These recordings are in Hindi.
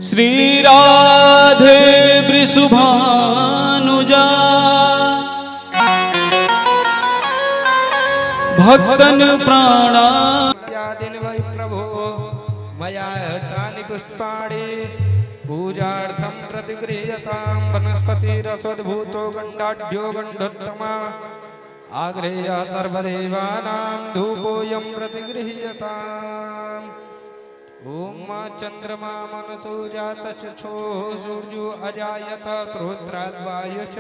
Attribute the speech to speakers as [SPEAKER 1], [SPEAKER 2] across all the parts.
[SPEAKER 1] श्री राधे वृषभानुजा भक्तन प्राणा
[SPEAKER 2] दिन वै प्रभो मया हर्तानि पुष्पाणि पूजार्थं प्रतिगृह्यतां वनस्पतिरसद्भूतो गण्डाढ्यो गण्डोत्तमा आग्रेय सर्वदेवानां धूपोऽयं प्रतिगृह्यताम्। ओम चंद्रमा मनसो जातचक्षो सूर्यो अजायत श्रोत्राद्वायुष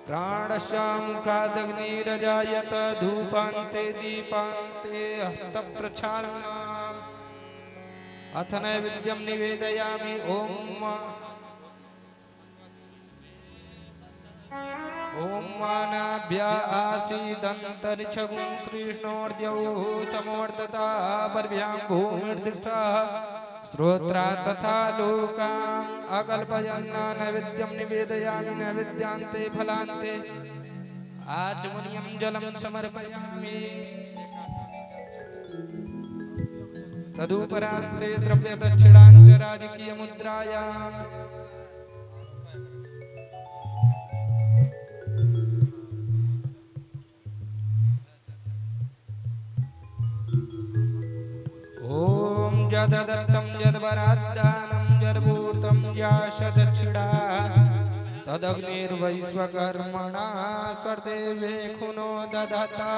[SPEAKER 2] प्राणश्यामुखादग्निरजायत धूपान्ते दीपान्ते हस्तप्रक्षालनम् अथ नैवेद्यं निवेदयामि। ओम मानाभ्या आसीदन्तरिक्षगुं श्रीष्णोर्द्यौः समवर्तता पर्भ्यां भूमिर्दृष्टः श्रोत्रा तथा लोकान् अकल्पयन् नैवेद्यं निवेदयामि। नैवेद्यान्ते फलान्ते आचमनीयं जलं समर्पयामि। तदुपरान्ते द्रव्यदक्षिणाञ्च राजकीयमुद्रायाम् ओम यददत्तं यद्वराद्दानं यद्भूतं याशदक्षिणा तदग्निर्वैश्वकर्मणा स्वर्देवे खुनो ददता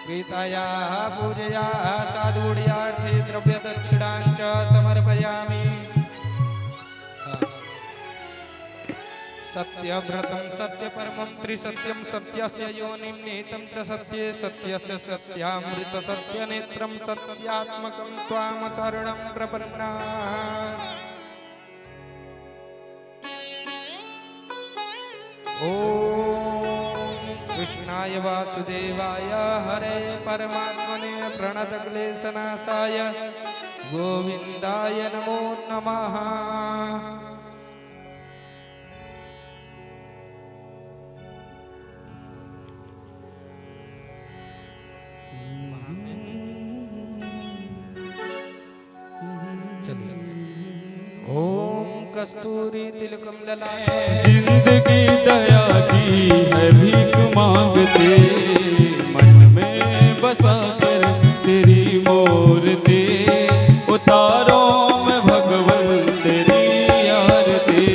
[SPEAKER 2] प्रीतया पूजया साधुर्यार्थे द्रव्यदक्षिणाञ्च समर्पयामि। सत्यव्रतं सत्यपरमं त्रिसत्यं सत्यस्य योनिं निहितं च सत्ये सत्यस्य सत्यामृत सत्यनेत्रं सत्यात्मकं त्वां शरणं प्रपन्नाः। ओम कृष्णाय वासुदेवाय हरे परमात्मने प्रणतक्लेशनाशाय गोविन्दाय नमो नमः। ओम कस्तूरी तिलकम ललाटे
[SPEAKER 1] जिंदगी दया की है भीख मांगते मन में बसा कर तेरी मूर्ति उतारो में भगवन तेरी आरती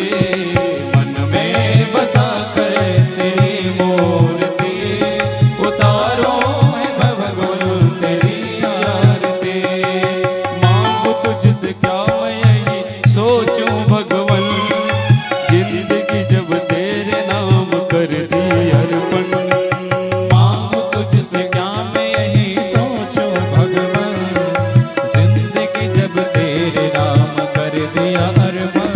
[SPEAKER 1] मन में बसा कर तेरी मूर्ति उतारो में भगवन तेरी आरती मांगू तुझसे क्या सोचूं भगवन जिंदगी जब तेरे नाम कर दी अर्पण मांगू तुझसे क्या मैं यही सोचूं भगवन जिंदगी जब तेरे नाम कर दिया अर्पण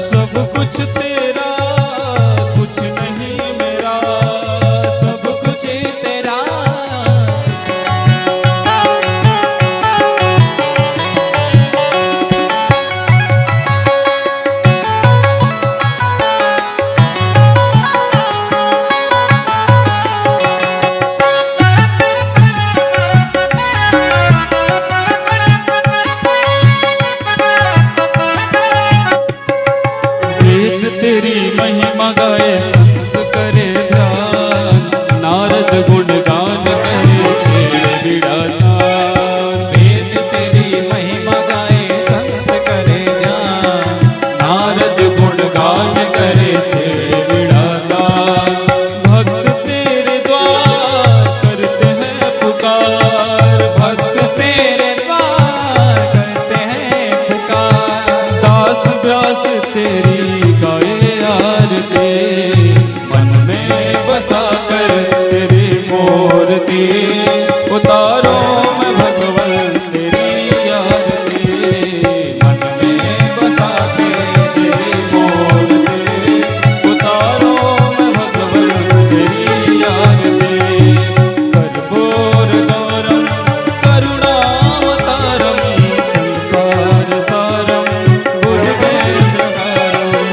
[SPEAKER 1] सब कुछ तेरा कुछ नहीं मेरा सब कुछ तेरा तेरी महिमा गाए संत करे ध्यान नारद गुणगान करे छेड़े विड़ातान वेद तेरी महिमा गाए संत करे ध्यान नारद गुणगान करे छेड़े विड़ातान भक्त तेरे द्वार करते हैं पुकार भक्त तेरे द्वार करते हैं पुकार दास व्यास तेरी मन में बसा कर तेरी मूर्ति उतारो में भगवन तेरी आरती मन में बसा के तेरी मूर्ति उतारो में भगवन तेरी आरती कर्पूर गौरम करुणावतारम संसार सारम बुद्धेन्द्रकारम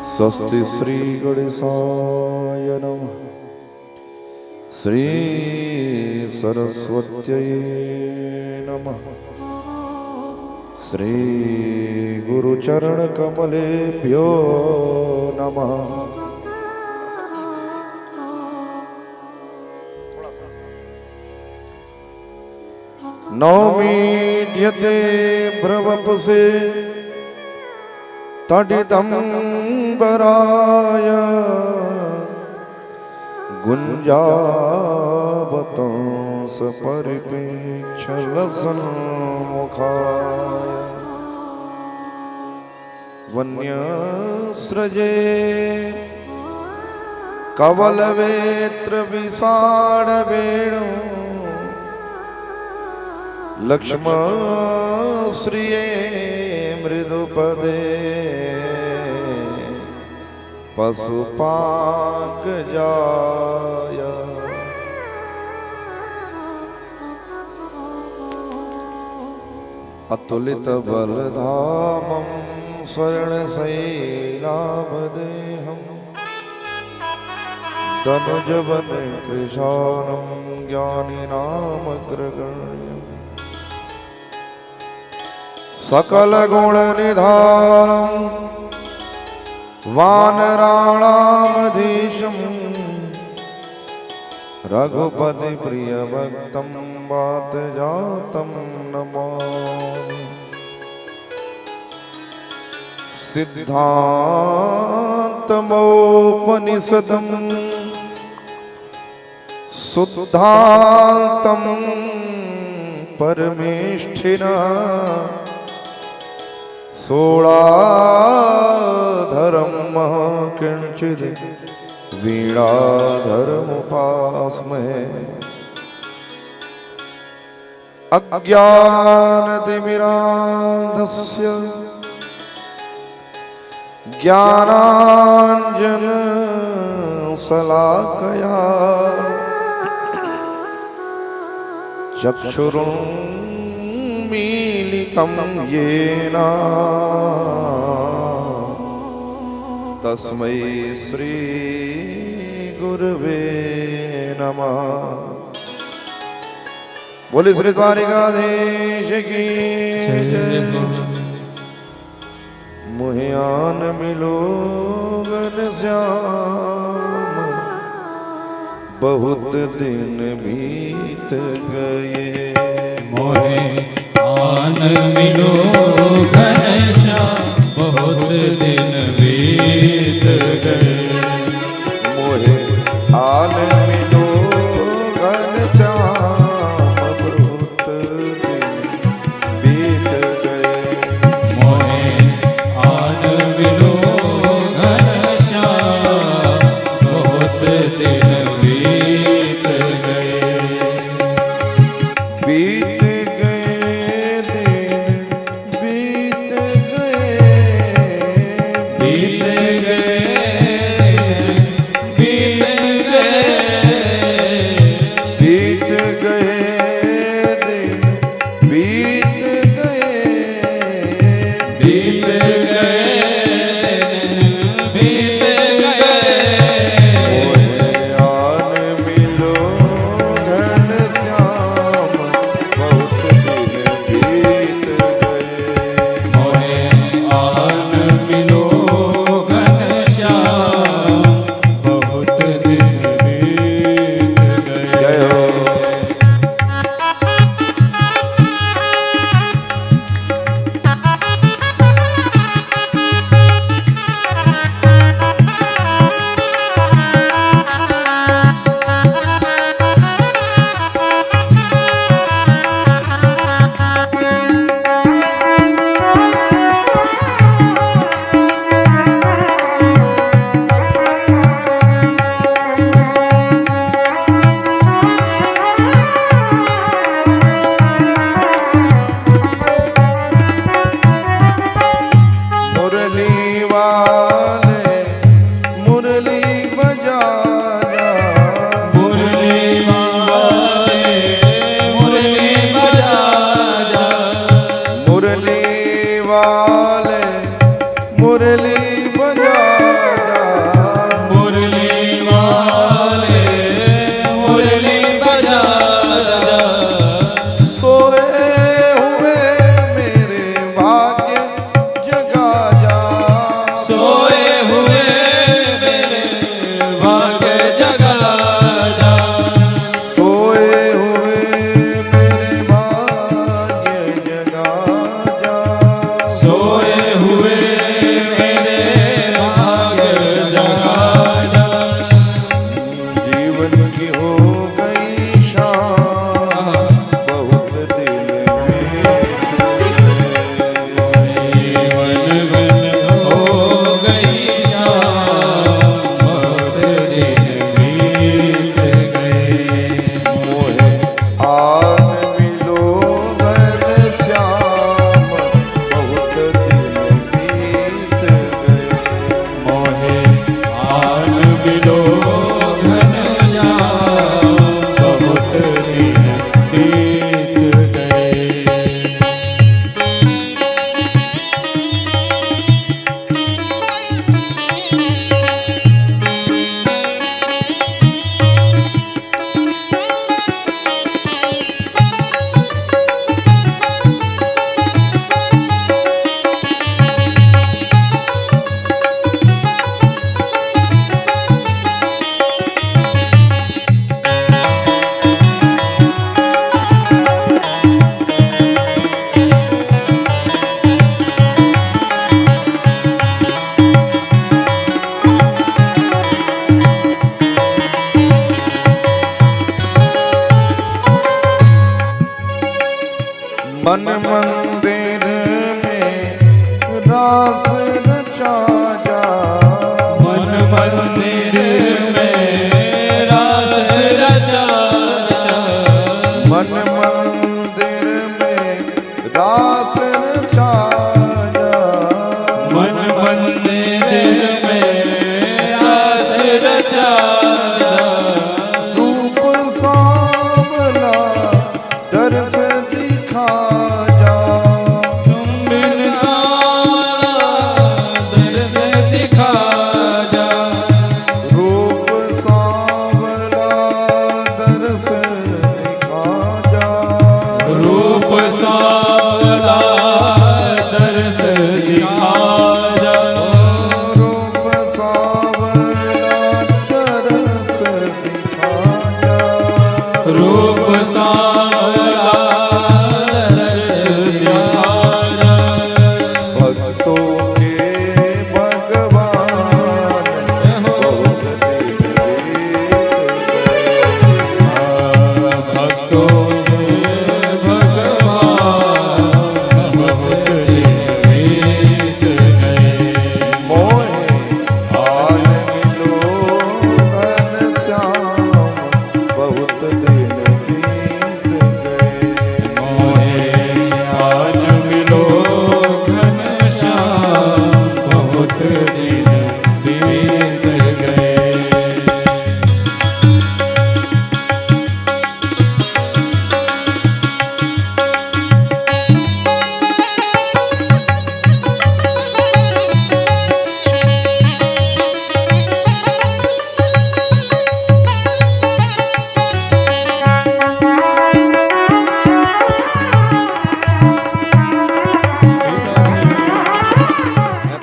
[SPEAKER 3] स्वस्ति श्री गणेशाय नमः। श्री सरस्वत्यै नमः। श्री गुरुचरण कमलेभ्यो नमः। नौमीड्यते ब्रवपसे तडिदम्बराय गुञ्जावतंस परिपेक्षलसन्मुखाय वन्यस्रजे कवलवेत्र विषाणवेणु लक्ष्मश्रिये मृदुपदे पशुपाङ्गजाय अतुलितबलधामं स्वर्णशैलाभदेहं तनुजवनकृशानं ज्ञानिनामग्रगण्यम् सकलगुणनिधानं वानराणामधीशं रघुपतिप्रियभक्तं वातजातं नमामि। सिद्धान्तमोपनिषदं शुद्धान्तं परमेष्ठिना सोळाधरं किंचिद वीणाधरमुपास्महे। अज्ञानतिमिरान्धस्य ज्ञानाञ्जनशलाकया चक्षुरुन्मीलितं येन तस्मै श्री गुरवे नमः। बोले श्री द्वारिकाधीश की जय। मुहियान मिलो घनश्याम बहुत दिन बीत गए।
[SPEAKER 1] मोहे आन मिलो घनश्याम बहुत दिन बीत गए।
[SPEAKER 3] मोहे आन मिलो घनश्याम बहुत दिन बीत गए।
[SPEAKER 1] मोहे आन मिलो घनश्याम बहुत दिन बीत गए।
[SPEAKER 3] बीत गए दिन बीत गए।
[SPEAKER 1] बीत गए
[SPEAKER 3] वाले मुरली बजा जा,
[SPEAKER 1] मुरली वाले मुरली बजा जा,
[SPEAKER 3] सोए हुए मेरे भाग्य जगा जा,
[SPEAKER 1] सोए हुए मेरे भाग्य जगा जा,
[SPEAKER 3] सोए हुए मेरे भाग्य जगा जा,
[SPEAKER 1] सोए हुए मेरे भाग्य जगा जा,
[SPEAKER 3] जीवन की हो गई शाम बहुत दिल में
[SPEAKER 1] जीवन बन हो गई शाम, बहुत दिन बीत गए,
[SPEAKER 3] मोहे आज मिलो घर श्याम बहुत दिन बीत गए,
[SPEAKER 1] मोहे आन बिलो घनश्याम, बहुत दिन बीत गए।
[SPEAKER 3] मन मंदिर में रास रचा जा,
[SPEAKER 1] मन मंदिर में रास रचा जा,
[SPEAKER 3] मन मंदिर में रास रचा जा,
[SPEAKER 1] मन मंदिर में रास रचा जा,
[SPEAKER 3] रूप सांवला दर्श दिखा जा,
[SPEAKER 1] तुम बिन सांवला दर्श दिखा जा,
[SPEAKER 3] रूप सांवला दर्श दिखा जा,
[SPEAKER 1] रूप सांवला दर्श दिखा जा,
[SPEAKER 3] रूप सांवला दर्श दिखा जा,
[SPEAKER 1] रूप सांवला दर्श दिखा जा,
[SPEAKER 3] भक्तों के भगवान बहुत दिन बीत गए,
[SPEAKER 1] भक्तों के भगवान बहुत दिन बीत गए,
[SPEAKER 3] मोहे हाल मिलो घनश्याम बहुत दिन बीत गए,
[SPEAKER 1] मोहे आन मिलो घनश्याम, बहुत दिन बीत गए।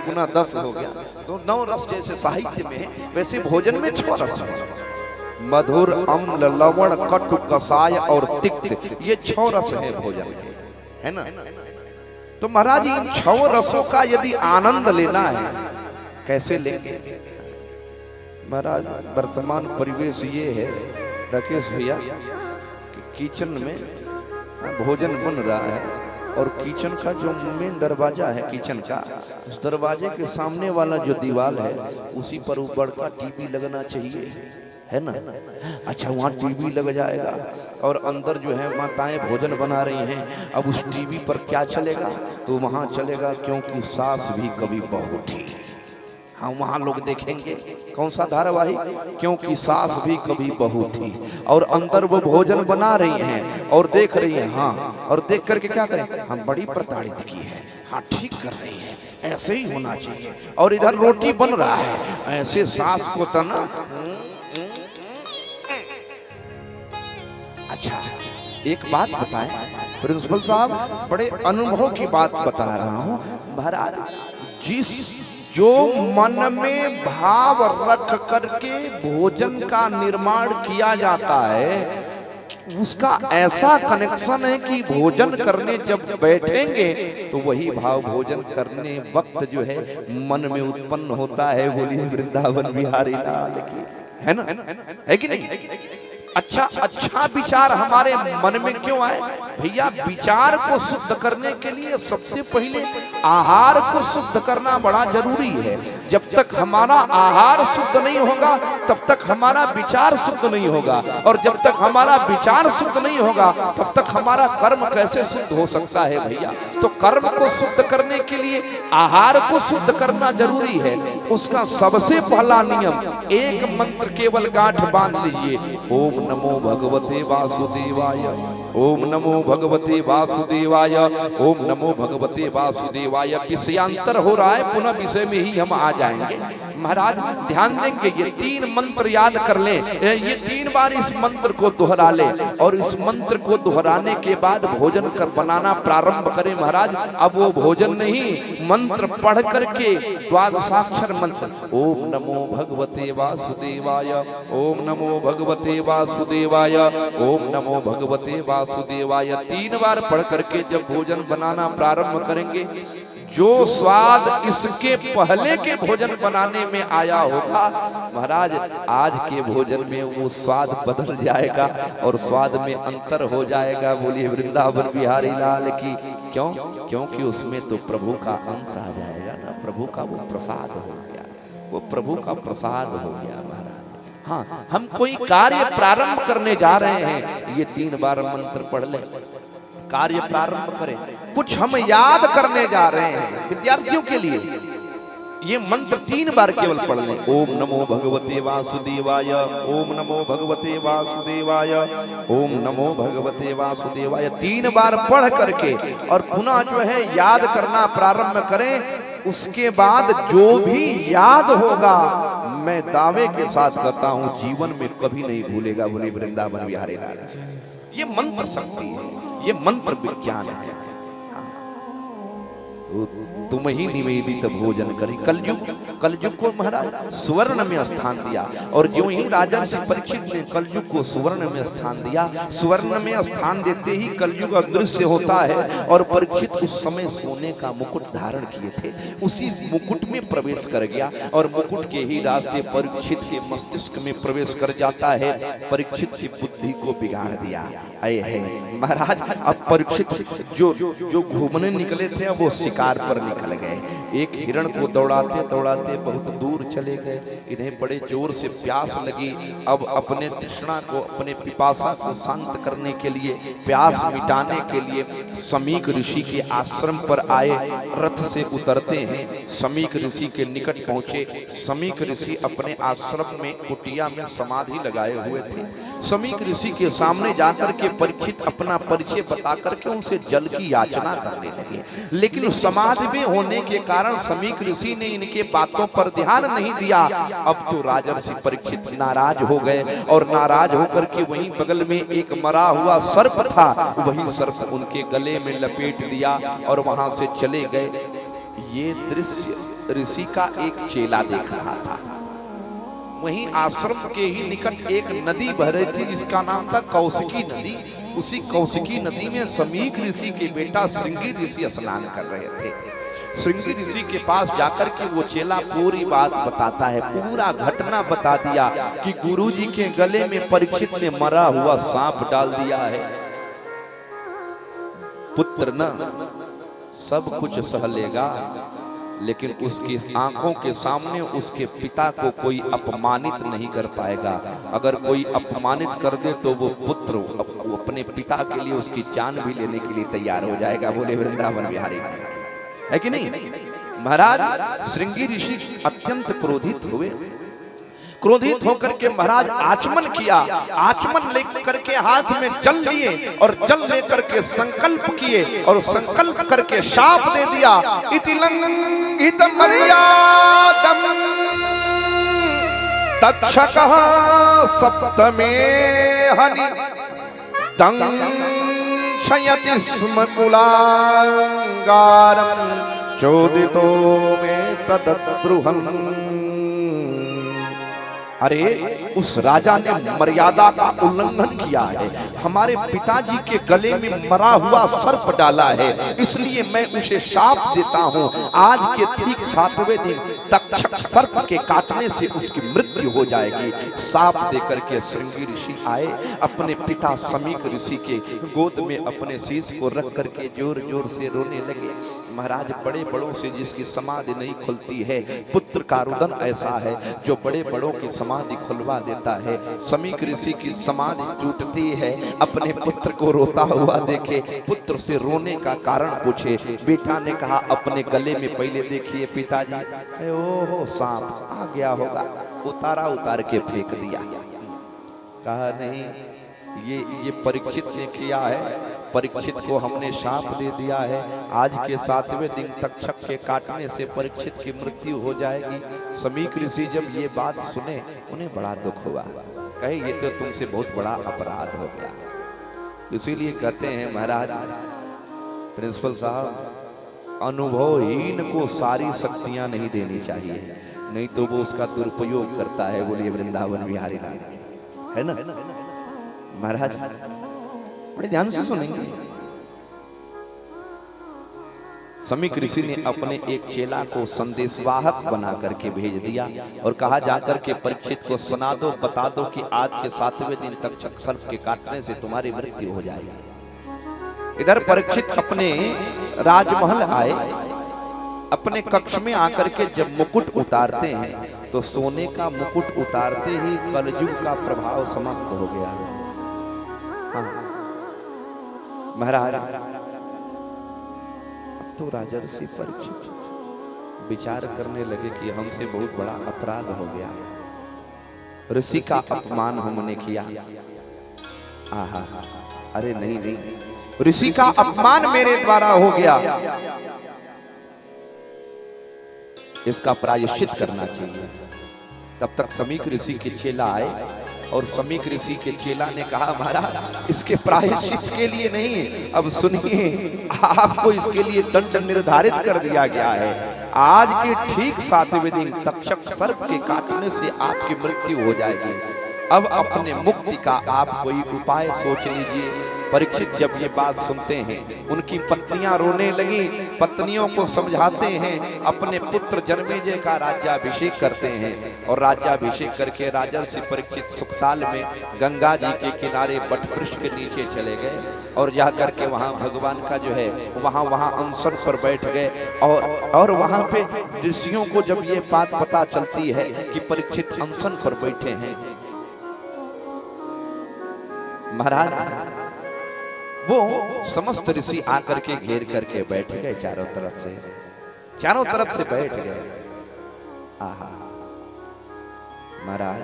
[SPEAKER 3] पुनः 10 हो गया तो 9 रस जैसे साहित्य में है वैसे भोजन में 6 रस है, मधुर अम्ल लवण कटु कसाय और तिक्त, ये 6 रस है भोजन के, है ना। तो महाराज इन 6 रसों का यदि आनंद लेना है कैसे लेंगे महाराज। वर्तमान परिवेश ये है राकेश भैया कि किचन में भोजन बन रहा है और किचन का जो मेन दरवाजा है किचन का, उस दरवाजे के सामने वाला जो दीवार है उसी पर वो बड़का टीवी लगना चाहिए, है ना। अच्छा वहाँ टीवी लग जाएगा और अंदर जो है माताएं भोजन बना रही हैं, अब उस टीवी पर क्या चलेगा, तो वहाँ चलेगा क्योंकि सास भी कभी बहू थी। हाँ वहाँ लोग देखेंगे कौन सा धारावाहिक, क्योंकि सास भी कभी बहू थी, और अंदर वो भोजन बना रही हैं और देख रही हैं। हाँ और देख करके क्या करें, हम बड़ी प्रताड़ित की है, हाँ ठीक कर रही है, ऐसे ही होना चाहिए। और इधर रोटी बन रहा है, ऐसे सास को तना। अच्छा एक बात बताएं प्रिंसिपल साहब, बड़े अनुभव की बात बता रहा हूं महाराज। जो मन में भाव रख करके भोजन का निर्माण किया जाता है, उसका ऐसा कनेक्शन है कि भोजन करने जब बैठेंगे तो वही भाव भोजन करने वक्त जो है मन में उत्पन्न होता है। बोलिए वृंदावन बिहारी लाल की, है ना, है कि नहीं? अच्छा विचार हमारे मन में क्यों आए भैया? विचार को शुद्ध करने के लिए सबसे पहले आहार को शुद्ध करना बड़ा जरूरी है। जब तक हमारा आहार शुद्ध नहीं होगा तब तक हमारा विचार शुद्ध नहीं होगा, और जब तक हमारा विचार शुद्ध नहीं होगा तब तक हमारा कर्म कैसे शुद्ध हो सकता है भैया? तो कर्म को शुद्ध करने के लिए आहार को शुद्ध करना जरूरी है। उसका सबसे पहला नियम, एक मंत्र केवल गांठ बांध लीजिए, ओम नमो भगवते वासुदेवाय, ओम नमो भगवते वासुदेवाय, ओम नमो भगवते वासुदेवाय। विषयांतर हो रहा है, पुनः विषय में ही हम आ जाएंगे। महाराज ध्यान देंगे, ये 3 मंत्र याद कर लें, ये 3 बार इस मंत्र को दोहरा ले, और इस मंत्र को दोहराने के बाद भोजन कर बनाना प्रारंभ करें महाराज। अब वो भोजन नहीं, मंत्र पढ़ करके द्वादशाक्षर मंत्र, ओम नमो भगवते वासुदेवाय, ओम नमो भगवते वासुदेवाय, ओम नमो भगवते वासुदेवाय 3 बार पढ़ करके जब भोजन बनाना प्रारंभ करेंगे, जो स्वाद इसके पहले के भोजन बनाने में आया होगा महाराज, आज के भोजन में वो स्वाद बदल जाएगा और स्वाद में अंतर हो जाएगा। बोलिए वृंदावन बिहारी लाल की। क्यों? क्योंकि उसमें तो प्रभु का अंश आ जाएगा ना, प्रभु का वो प्रसाद हो गया, वो प्रभु का प्रसाद हो गया महाराज। हाँ, हम कोई कार्य प्रारंभ करने जा रहे हैं, ये 3 बार मंत्र पढ़ ले, कार्य प्रारंभ करें। कुछ हम याद करने जा रहे हैं विद्यार्थियों के लिए, ये मंत्र 3 बार केवल पढ़ लें, ओम नमो भगवते वासुदेवाय, ओम नमो भगवते वासुदेवाय, ओम नमो भगवते वासुदेवाय 3 बार पढ़ करके और पुनः जो है याद करना प्रारंभ करें। उसके बाद जो भी याद होगा, मैं दावे के साथ कहता हूं जीवन में कभी नहीं भूलेगा। बोले वृंदावन बिहारी लाल। ये मंत्र शक्ति है, ये मंत्र विज्ञान है। तो तुम ही निवेदित भोजन करें। कलयुग को महाराज सुवर्ण में स्थान दिया, और जो ही राजर्षि परीक्षित ने कलयुग को सुवर्ण में स्थान दिया, सुवर्ण में स्थान देते ही कलयुग अदृश्य होता है। और परीक्षित उस समय सोने का मुकुट धारण किए थे, उसी मुकुट में प्रवेश कर गया, और मुकुट के ही रास्ते परीक्षित के मस्तिष्क में प्रवेश कर जाता है, परीक्षित की बुद्धि को बिगाड़ दिया। आए है महाराज, अब परीक्षित जो घूमने निकले थे वो शिकार पर निकल गए। एक हिरण को दौड़ाते दौड़ाते बहुत दूर चले गए। इन्हें बड़े जोर से प्यास लगी। अब अपने तृष्णा को, अपने पिपासा को शांत करने के लिए, प्यास मिटाने के लिए समीक ऋषि के आश्रम पर आए। रथ से उतरते हैं, समीक ऋषि के निकट पहुंचे। समीक ऋषि अपने आश्रम में कुटिया में समाधि लगाए हुए थे। समीक ऋषि के सामने जाकर के परीक्षित अपना परिचय बता करके उनसे जल की याचना करने लगे, लेकिन समाधि में होने के कारण समीक ऋषि ने इनके बातों पर ध्यान नहीं दिया। अब तो राजर्षि परीक्षित नाराज हो गए, और नाराज होकर के वहीं बगल में एक मरा हुआ सर्प था, वही सर्प उनके गले में लपेट दिया और वहां से चले गए। ये दृश्य ऋषि का एक चेला देख रहा था। वहीं आश्रम के ही निकट एक नदी बह रही थी, जिसका नाम था कौशिकी नदी। उसी कौशिकी नदी में समीक ऋषि के बेटा श्रृंगी ऋषि स्नान कर रहे थे। श्रृंगी ऋषि के पास जाकर के वो चेला पूरी बात बताता है, पूरा घटना बता दिया कि गुरुजी के गले में परीक्षित ने मरा हुआ सांप डाल दिया है। पुत्र न सब कुछ सह लेगा, लेकिन उसकी आंखों के सामने उसके पिता को कोई अपमानित नहीं कर पाएगा। अगर कोई अपमानित कर दे तो वो पुत्र वो अपने पिता के लिए उसकी जान भी लेने के लिए तैयार हो जाएगा। बोले वृंदावन बिहारी, है कि नहीं महाराज? श्रृंगी ऋषि अत्यंत क्रोधित हुए। क्रोधित होकर के महाराज आचमन किया। आचमन लेकर के हाथ में जल लिए और जल लेकर के संकल्प किए और संकल्प करके शाप दे दिया। इति लंघित मर्यादम तक्षकः सप्तमे हनि दंशयति स्म कुलांगारम चोदितो में तदद्रुहन्। अरे उस राजा ने मर्यादा का उल्लंघन किया है, हमारे पिताजी के गले में मरा हुआ सर्प डाला है, इसलिए मैं उसे शाप देता हूं। आज के ठीक 7वें दिन तक्षक सर्प के काटने से उसकी मृत्यु हो जाएगी। शाप देकर के श्रृंगी ऋषि आए, अपने पिता समीक ऋषि के गोद में अपने शीश को रख करके जोर जोर से रोने लगे। महाराज बड़े बड़ों से जिसकी समाधि नहीं खुलती है, पुत्र का रुदन ऐसा है जो बड़े बड़ों की समाधि खुलवा देता है। समीक ऋषि की समाधि टूटती है, अपने पुत्र को रोता हुआ देखे, पुत्र से रोने का कारण पूछे। बेटा ने कहा अपने गले में पहले देखिए पिताजी। ओहो सांप आ गया होगा, उतार के फेंक दिया। कहा नहीं, ये परीक्षित ने किया है, परीक्षित को हमने शाप दे दिया है। आज के 7वें दिन तक्षक के काटने से परीक्षित की मृत्यु हो जाएगी। समीक ऋषि जब ये बात सुने उन्हें बड़ा दुख हुआ, कहे ये तो तुमसे बहुत बड़ा अपराध हो गया। इसीलिए कहते हैं महाराज प्रिंसिपल साहब, अनुभवहीन को सारी शक्तियां नहीं देनी चाहिए, नहीं तो वो उसका दुरुपयोग करता है। बोलिए वृंदावन बिहारी लाल, है ना महाराज? बड़े ध्यान से सुनेंगे। समीक ऋषि ने अपने एक चेला को संदेशवाहक बना करके भेज दिया और कहा जाकर के परीक्षित को सुना दो, बता दो कि आज के 7वें दिन तक्षक सर्प के काटने से तुम्हारी मृत्यु हो जाएगी। इधर परीक्षित अपने राजमहल आए, अपने कक्ष में आकर के जब मुकुट उतारते हैं तो सोने का मुकुट उतारते ही कलयुग का प्रभाव समाप्त हो गया। हाँ महाराज, अब तो राजर्षि परीक्षित विचार करने लगे कि हमसे बहुत बड़ा अपराध हो गया, ऋषि का अपमान हमने किया। आहा, अरे नहीं, ऋषि का अपमान मेरे द्वारा हो गया, इसका प्रायश्चित करना चाहिए। तब तक समीक ऋषि के चेला आए और समीक ऋषि के चेला ने कहा महाराज इसके प्रायश्चित के लिए नहीं, अब सुनिए आपको इसके लिए दंड निर्धारित कर दिया गया है। आज के ठीक 7वें दिन तक्षक सर्प के काटने से आपकी मृत्यु हो जाएगी। अब अपने मुक्ति का आप कोई उपाय सोच लीजिए। परीक्षित जब ये बात सुनते हैं, उनकी पत्नियां रोने लगी, पत्नियों को समझाते हैं, अपने पुत्र जन्मेजय का राज्याभिषेक करते हैं और राज्याभिषेक करके राजर्षि परीक्षित सुखताल में गंगा जी के किनारे वटवृक्ष के नीचे चले गए और जाकर के वहां भगवान का जो है वहां अनशन पर बैठ गए। और वहां पे ऋषियों को जब ये बात पता चलती है कि परीक्षित अनशन पर बैठे हैं, महाराज वो समस्त ऋषि आकर के घेर करके बैठ गए, चारों तरफ से बैठ गए। आहा महाराज,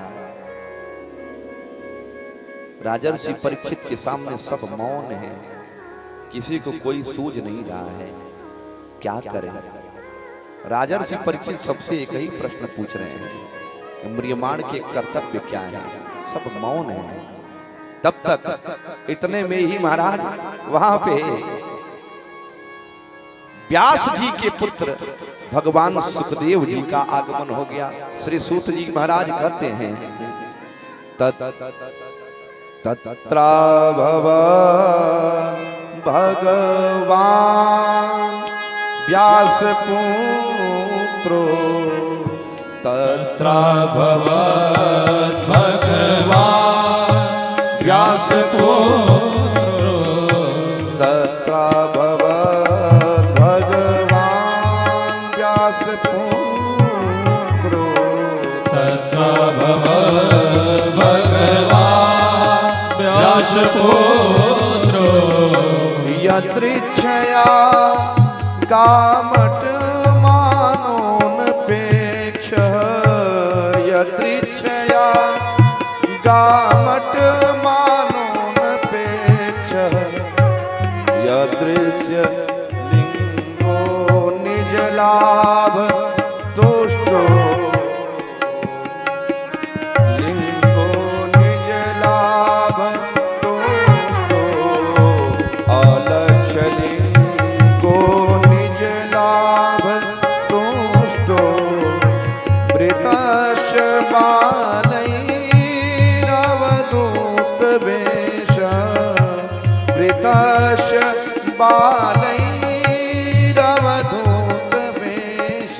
[SPEAKER 3] राजर्षि परीक्षित के सामने सब मौन है, किसी को कोई सूझ नहीं रहा है, क्या करें। राजर्षि परीक्षित सबसे एक ही प्रश्न पूछ रहे हैं, म्रियमाण के कर्तव्य क्या है, सब मौन है। तब तक इतने में ही महाराज वहां पे व्यास जी के पुत्र भगवान सुखदेव जी का आगमन हो गया। श्री सूत जी महाराज कहते हैं तत्रा भगवान व्यास पुत्रो
[SPEAKER 1] तत्रा भगवान व्यास पुत्रो
[SPEAKER 3] तत्रा भगवान व्यास पुत्रो
[SPEAKER 1] तत्रा भगवान व्यास पुत्रो
[SPEAKER 3] यदृच्छया कामट मानोन पेक्ष यदृच्छया लाभ तुष्टो लिंगो निज लाभ तुष्टो अलक्ष लिंगो निज लाभ तुष्टो वृतश बालैरवधूत वेश वृतश बालैरवधूत वेश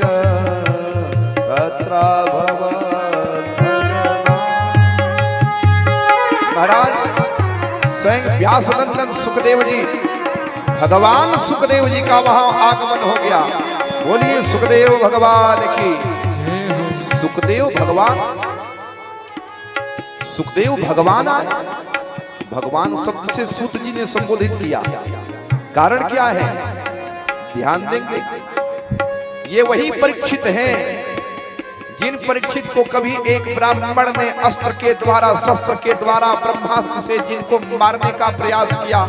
[SPEAKER 3] तत्र महाराज स्वयं व्यासनंदन सुखदेव जी, भगवान सुखदेव जी का वहां आगमन हो गया। बोलिए सुखदेव भगवान की। सुखदेव भगवान आए। भगवान शब्द से सूत जी ने संबोधित किया। कारण क्या है? ध्यान देंगे। ये वही परीक्षित हैं जिन परीक्षित को कभी एक ब्राह्मण ने अस्त्र के द्वारा, शस्त्र के द्वारा, ब्रह्मास्त्र से जिनको मारने का प्रयास किया,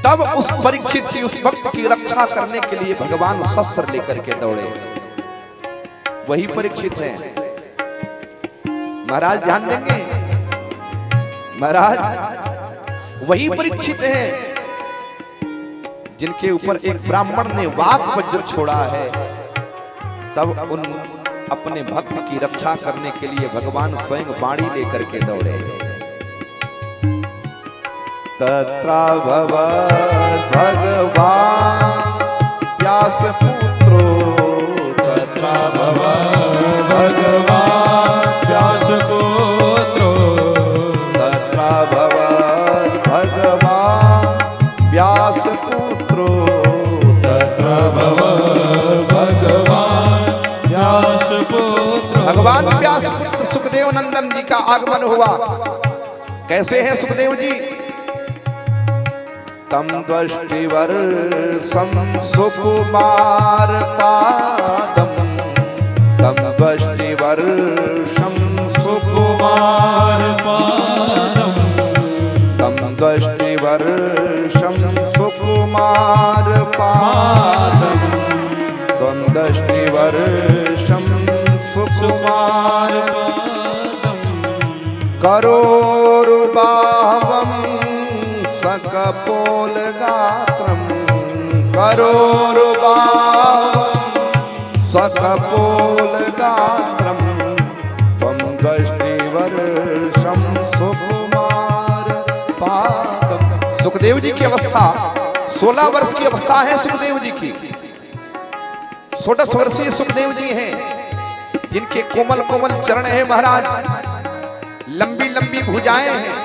[SPEAKER 3] तब उस परीक्षित की, उस भक्त की रक्षा करने के लिए भगवान शस्त्र लेकर के दौड़े। वही परीक्षित हैं। महाराज ध्यान देंगे। महाराज वही परीक्षित हैं जिनके ऊपर एक ब्राह्मण ने वाक वज्र छोड़ा है, तब उन अपने भक्त की रक्षा करने के लिए भगवान स्वयं बाणी लेकर के दौड़े। तत्र भगवान व्यास पुत्रो तत्र
[SPEAKER 1] भगवान व्यास पुत्रो
[SPEAKER 3] तत्र भगवान व्यास पुत्रो तत्र
[SPEAKER 1] भगवान व्यास पुत्र।
[SPEAKER 3] भगवान व्यास पुत्र सुखदेव नंदन जी का आगमन हुआ। कैसे हैं सुखदेव जी? तम दृष्टिवर्षं सुकुमार पादम तम दृष्टिवर्षं
[SPEAKER 1] सुकुमार पादम
[SPEAKER 3] तम दृष्टिवर्षं सुकुमार पादम तम दृष्टिवर्षं सुकुमार
[SPEAKER 1] पादम
[SPEAKER 3] करोरुबाहवं सकपोलगात्रं करोरुबाहवं सकपोलगात्रं त्वं दृष्टिवर्षं सुकुमार पादम। सुखदेव जी की अवस्था 16 वर्ष की अवस्था है। सुखदेव जी की 16 वर्षीय सुखदेव जी हैं, जिनके कोमल कोमल चरण हैं महाराज, लंबी लंबी भुजाएं हैं,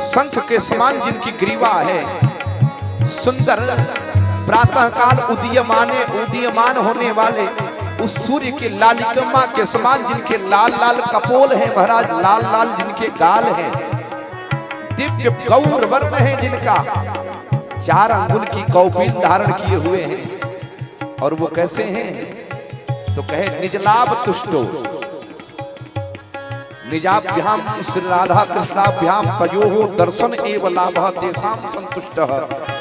[SPEAKER 3] शंख के समान जिनकी ग्रीवा है, सुंदर प्रातः काल उदीयमान होने वाले उस सूर्य के लालिकमा के समान जिनके लाल लाल कपोल हैं महाराज, लाल लाल जिनके गाल हैं, दिव्य गौर वर्ण है जिनका, 4 अंगुल की कौपीन धारण किए हुए हैं। और वो कैसे हैं? तो कहे निजलाभ तुष्टो, निजाभ्याम श्री राधा कृष्णाभ्याम पयोः दर्शन एव लाभः तेषां संतुष्टः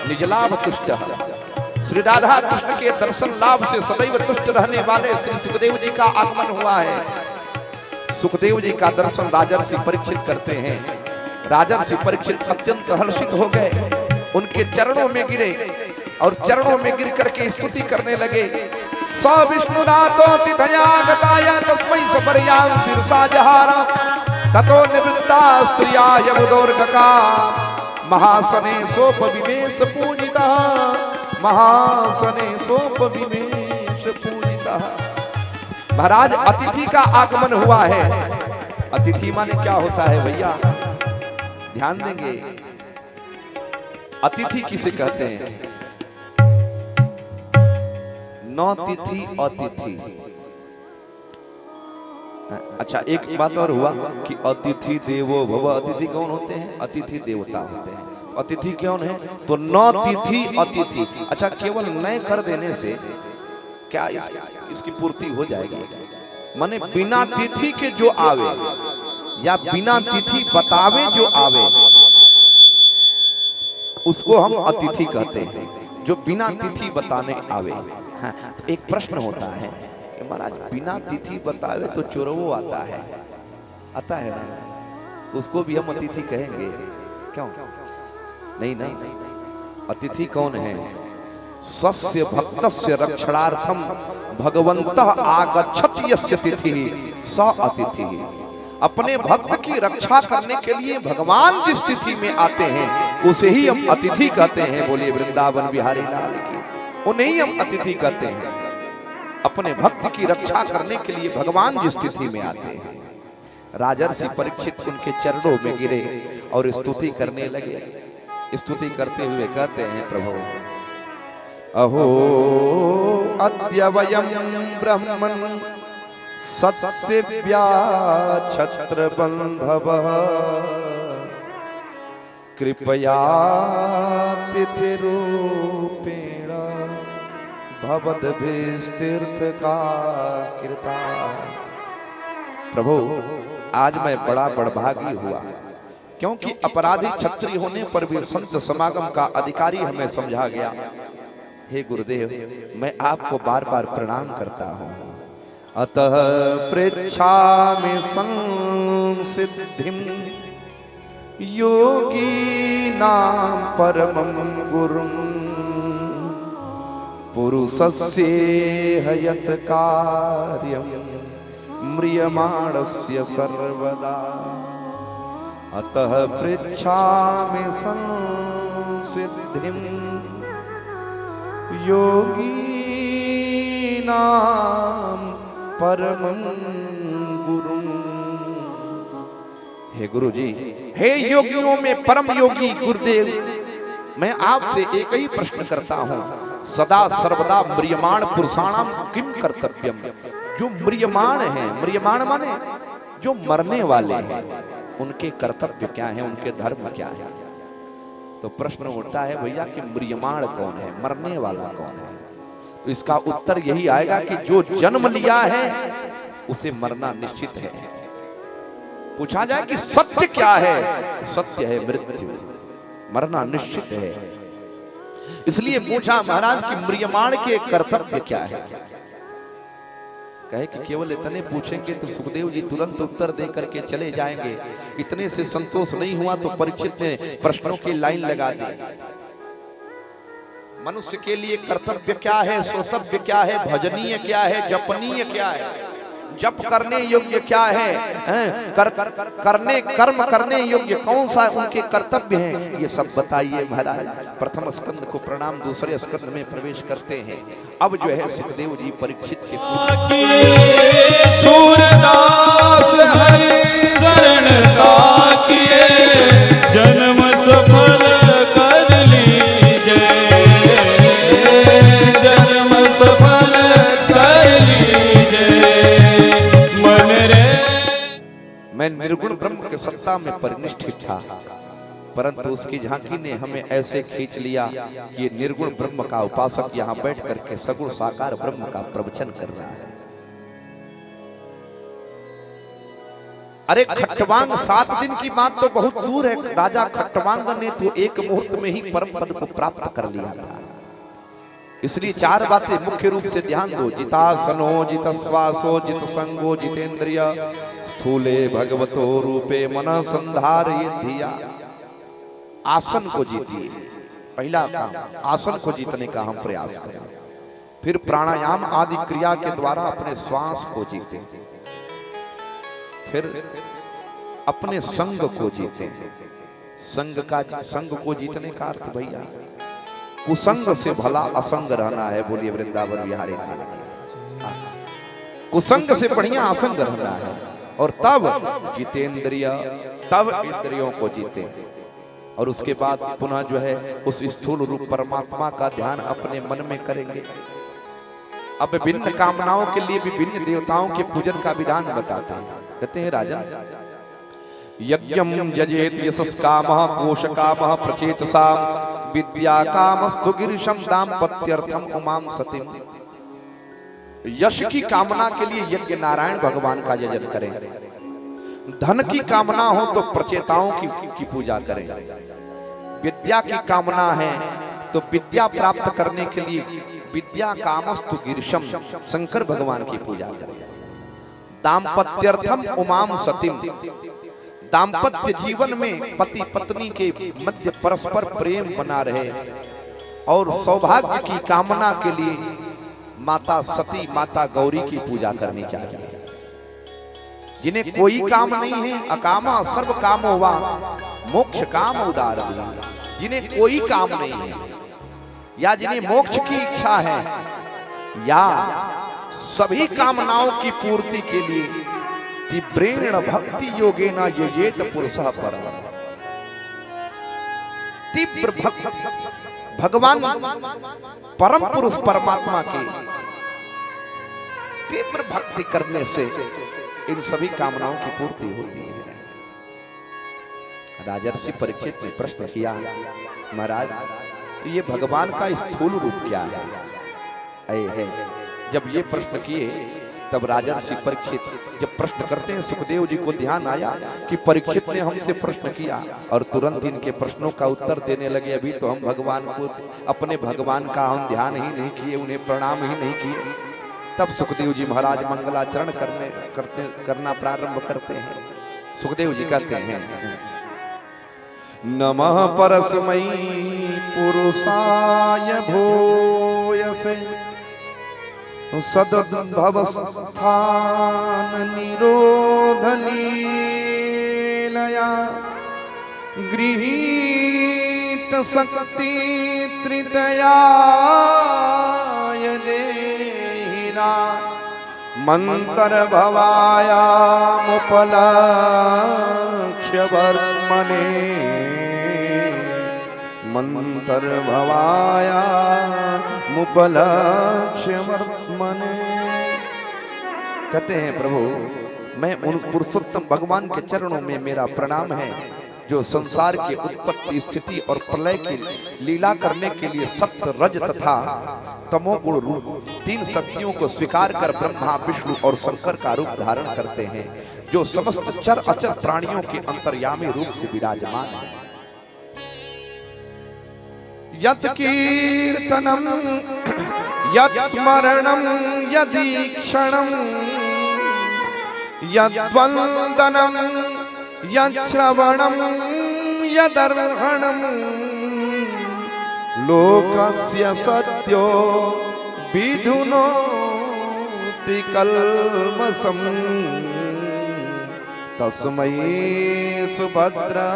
[SPEAKER 3] निजलाभ तुष्टः। श्री राधा कृष्ण के दर्शन लाभ से सदैव तुष्ट रहने वाले श्री सुखदेव जी का आगमन हुआ है। सुखदेव जी का दर्शन राजर्षि परीक्षित करते हैं। राजर्षि परीक्षित अत्यंत हर्षित हो गए, उनके चरणों में गिरे और चरणों में गिर करके स्तुति करने लगे। स विष्णुनाथो तिथया गताय तस्मै सपर्यां शिरसा जहारा ततो निवृत्ता स्त्रिया यमुदोर्गका महासने सोपविमेश पूजिता महासने सोपविमेश पूजिता। महाराज अतिथि का आगमन हुआ है। अतिथि माने क्या होता है भैया? ध्यान देंगे। अतिथि किसे कहते हैं? नौ तिथि अतिथि। अच्छा एक बात और हुआ कि अतिथि देवो भव। अतिथि कौन होते हैं? अतिथि देवता होते हैं। अतिथि कौन है? तो नौ तिथि अतिथि। अच्छा केवल नए कर देने से क्या इसकी पूर्ति हो जाएगी? माने बिना तिथि के जो आवे या बिना तिथि बतावे जो आवे उसको हम अतिथि कहते हैं। जो बिना तिथि बताने आवे। हाँ, तो एक प्रश्न होता है कि महाराज बिना तिथि बतावे तो चोरवो आता है ना, उसको भी हम अतिथि कहेंगे क्यों? नहीं ना, अतिथि कौन है? स्वस्य भक्तस्य रक्षणार्थम भगवन्तः आगच्छत यस्य तिथि स अतिथि। अपने भक्त की रक्षा करने के लिए भगवान जिस तिथि में आते हैं उसे ही हम अतिथि कहते हैं। बोलिए वृंदावन बिहारी लाल की। उन्हें ही हम अतिथि कहते हैं। अपने भक्त की रक्षा करने के लिए भगवान जिस तिथि में आते हैं। राजर्षि परीक्षित उनके चरणों में गिरे और स्तुति करने लगे। स्तुति करते हुए कहते हैं, प्रभु अहो अद्य वयं ब्रह्मन् सत्सेव्या छत्र बंधवः कृपया तिथिरूपेण भवद्भिस्तीर्थ का कृता। प्रभु आज मैं बड़ा बड़भागी हुआ, क्योंकि अपराधी क्षत्रिय होने पर भी संत समागम का अधिकारी हमें समझा गया। हे गुरुदेव, मैं आपको बार बार प्रणाम करता हूँ। अतः पृच्छामि संसिद्धिं योगीनां परमं गुरुं पुरुषस्येह यत् कार्यं म्रियमाणस्य सर्वदा। अतः पृच्छामि संसिद्धिं योगीनां परमं गुरुं। हे गुरु जी, हे योगियों में परम योगी गुरुदेव, मैं आपसे एक ही प्रश्न करता हूं। सदा सर्वदा म्रियमाण पुरुषाणाम किम कर्तव्यम। जो म्रियमाण हैं, म्रियमाण माने जो मरने वाले हैं, उनके कर्तव्य क्या है, उनके धर्म क्या है? तो प्रश्न उठता है भैया कि म्रियमाण कौन है, मरने वाला कौन है? तो इसका उत्तर यही आएगा कि जो जन्म लिया है उसे मरना निश्चित है। पूछा जाए कि सत्य क्या है, सत्य है मृत्यु, मरना निश्चित है। इसलिए पूछा महाराज कि म्रियमाण के कर्तव्य क्या है? कहे कि केवल इतने पूछेंगे तो सुखदेव जी तुरंत उत्तर दे करके चले जाएंगे। इतने से संतोष नहीं हुआ तो परीक्षित ने प्रश्नों की लाइन लगा दी। मनुष्य के लिए कर्तव्य क्या है, सोतव्य क्या है, भजनीय क्या है, जपनीय क्या है, जप करने योग्य क्या है, करने कर्म करने योग्य कौन सा उनके कर्तव्य हैं, ये सब बताइए महाराज। प्रथम स्कंद को प्रणाम, दूसरे स्कंद में प्रवेश करते हैं। अब जो है सुखदेव जी परीक्षित के
[SPEAKER 1] सूरदास हरि शरण ताकिए जन्म सफल कर लीजिए, जन्म सफल कर लीजिए मन रे।
[SPEAKER 3] मैं निर्गुण ब्रह्म के सत्ता में परिनिष्ठित था, परंतु उसकी झांकी ने हमें ऐसे खींच लिया कि ये निर्गुण ब्रह्म का उपासक यहाँ बैठ करके सगुण साकार ब्रह्म का प्रवचन कर रहा है। अरे खट्टवांग 7 दिन की बात तो बहुत दूर है। राजा खट्टवांग ने तो एक मुहूर्त में ही परम पद को प्राप्त कर लिया था। इसलिए 4 बातें मुख्य रूप से ध्यान दो। जितासनो जितश्वासो जित संगो जितेंद्रिय स्थूले भगवतो रूपे मन संधारयेद्धिया। आसन को जीतिए, पहला काम आसन को जीतने का हम प्रयास करें। फिर प्राणायाम आदि क्रिया के द्वारा अपने श्वास को जीते, फिर अपने संग को जीते। संग को जीतने का अर्थ भैया कुसंग से भला असंग रहना है। बोलिए वृंदावन बिहारी लाल की। कुसंग से बढ़िया असंग रहना है, और तब जितेंद्रिय, तब इंद्रियों को जीते। और उसके बाद पुनः जो है उस स्थूल रूप परमात्मा का ध्यान अपने मन में करेंगे। अब विभिन्न कामनाओं के लिए विभिन्न देवताओं के पूजन का विधान बताते हैं। कहते हैं राजन, यज्ञम यजेत यशस् कामः कोश कामः प्रचेतसा विद्या कामस्तु गिरिशम दाम्पत्यर्थम उमाम सतीम। यश की कामना के लिए यज्ञ नारायण भगवान का यजन करें। धन की कामना हो तो प्रचेताओं की पूजा करें। विद्या की कामना है तो विद्या प्राप्त करने के लिए विद्या कामस्तु गिरिशम, शंकर भगवान की पूजा करें। दाम्पत्यर्थम उमाम सतीम, दाम्पत्य जीवन में पति पत्नी के मध्य परस्पर प्रेम बना रहे और सौभाग्य की कामना के लिए माता सती, माता गौरी की पूजा करनी चाहिए। जिन्हें कोई काम नहीं है, अकामा सर्व कामो वा मोक्ष काम उदार, जिन्हें कोई काम नहीं है या जिन्हें मोक्ष की इच्छा है या सभी कामनाओं की पूर्ति के लिए तीव्रेण भक्ति योगेना येत पुरुषः परम, तीव्र भक्ति भगवान परम पुरुष परमात्मा की तीव्र भक्ति करने से इन सभी कामनाओं की पूर्ति होती है। राजर्षि परीक्षित ने प्रश्न किया, महाराज ये भगवान का स्थूल रूप क्या है? जब ये प्रश्न किए तब राजर्षि परीक्षित जब प्रश्न करते हैं, सुखदेव जी को ध्यान आया कि परीक्षित ने हमसे प्रश्न किया और तुरंत इनके प्रश्नों का उत्तर देने लगे। अभी तो हम भगवान को, अपने भगवान का हम ध्यान ही नहीं किए, उन्हें प्रणाम ही नहीं किए। तब सुखदेव जी महाराज मंगलाचरण करना प्रारंभ करते हैं। सुखदेव जी कहते हैं, नमः परस्मै पुरुषाय भूयसे सद्भव स्थान निरोध लीलया गृहीत शक्ति त्रिदयाय देहिना मंत्र भवायामुपलक्ष्य वर्मने, मंत्र भवाया मुपलक्ष्य वर्मने। कहते हैं प्रभु, मैं उन पुरुषोत्तम भगवान के चरणों में मेरा प्रणाम है जो संसार की उत्पत्ति, स्थिति और प्रलय की लीला करने के लिए सत्य, रज तथा तमोगुण रूप तीन शक्तियों को स्वीकार कर ब्रह्मा, विष्णु और शंकर का रूप धारण करते हैं, जो समस्त चर अचर प्राणियों के अंतर्यामी रूप से विराजमान है। यत् कीर्तनम यत् स्मरणम यदीक्षणम यद्वंदनम यच्छ्रवणम यदर्हणम लोकस्य सद्यो विधुनोति कल्मषम् तस्मै सुभद्रा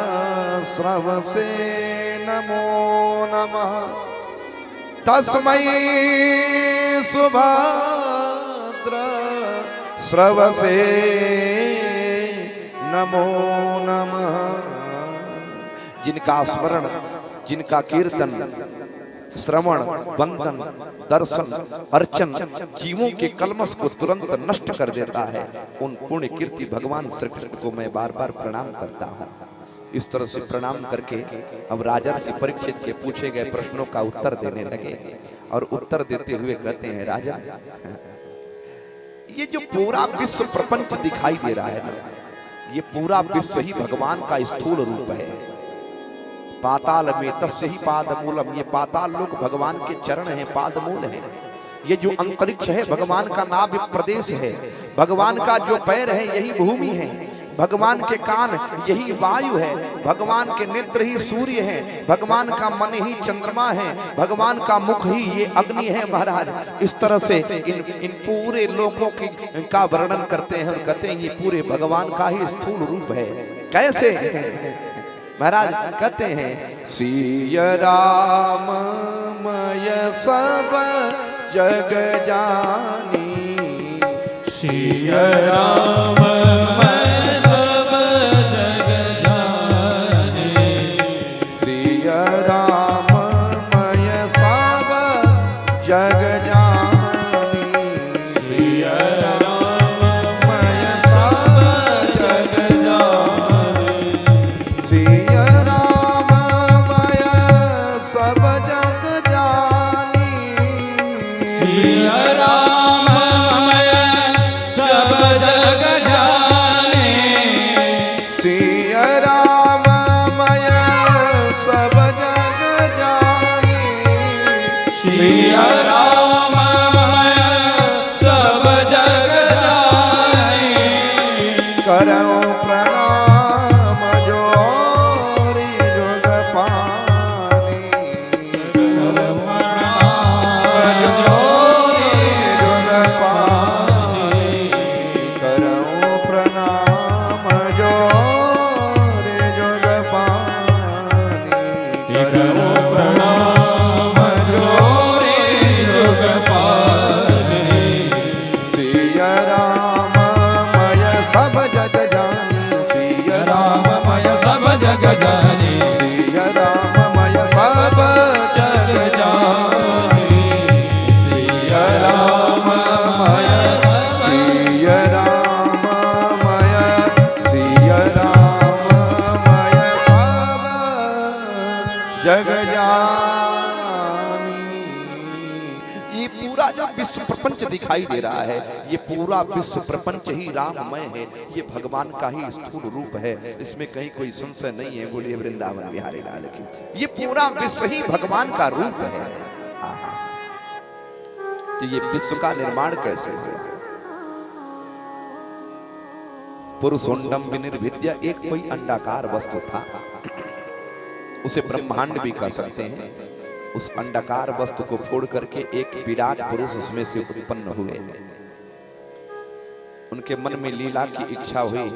[SPEAKER 3] श्रवसे नमो नमः, तस्मै सुभद्रा श्रवसे नमो नमः। जिनका स्मरण, जिनका कीर्तन, श्रवण, वंदन, दर्शन, अर्चन जीवों के कलमश को तुरंत नष्ट कर देता है, उन पुण्य कीर्ति भगवान श्री कृष्ण को मैं बार बार प्रणाम करता हूँ। इस तरह से प्रणाम करके अब राजर्षि परीक्षित के पूछे गए प्रश्नों का उत्तर देने लगे और उत्तर देते हुए कहते हैं, राजा ये जो पूरा विश्व प्रपंच दिखाई दे रहा है ना, ये पूरा विश्व ही भगवान का स्थूल रूप है। पाताल में तस्य ही पादमूलम, ये पाताल लोक भगवान के चरण हैं, पादमूल है। ये जो अंतरिक्ष है भगवान का नाभि प्रदेश है, भगवान का जो पैर है यही भूमि है, भगवान के कान यही वायु है, भगवान के नेत्र ही सूर्य है, भगवान का मन ही चंद्रमा है, भगवान का मुख ही ये अग्नि है। महाराज इस तरह से इन पूरे लोकों की का वर्णन करते हैं और कहते हैं ये पूरे भगवान का ही स्थूल रूप है। कैसे महाराज कहते हैं, सिय राम मय सब जग जानी,
[SPEAKER 1] सिय राम मैं सब जग जाने,
[SPEAKER 3] सिय राम मय सब जग जानी,
[SPEAKER 1] सिय राम मैं सब जग जाने,
[SPEAKER 3] सिय राम मय सब जग जानी,
[SPEAKER 1] सिय राम मैं सब जग जाने,
[SPEAKER 3] सिय राम मय सब जग जानी,
[SPEAKER 1] सिया राम मैं सब जग जाने
[SPEAKER 3] करो प्रणाम जोरी जुग पानी जोरी जुग पानी करो प्रणाम जोरी जुग पानी
[SPEAKER 1] करो प्रणाम जोरे जुग पाने
[SPEAKER 3] सिया राम मय सब जग जानी सिया राम मय
[SPEAKER 1] सब जग जाने
[SPEAKER 3] सिया राम मय सब जग जानी सिया राम मय सिया राम मय सिया राम मय सब जग जानी। ये पूरा जो विश्व प्रपंच दिखाई दे रहा है, ये पूरा विश्व प्रपंच ही राममय है। ये भगवान का ही स्थूल रूप है, इसमें कहीं कोई संशय नहीं है। बोलिए वृंदावन बिहारी लाल की। ये पूरा विश्व ही भगवान का रूप है। आहा। तो ये विश्व का निर्माण कैसे हुआ? पुरुषोंडम विनिर्भिद्य, एक कोई अंडाकार वस्तु था, उसे ब्रह्मांड भी कह सकते हैं। उस अंडाकार वस्तु को फोड़ करके एक विराट पुरुष उसमें से उत्पन्न हुए। उनके मन में लीला की इच्छा हुई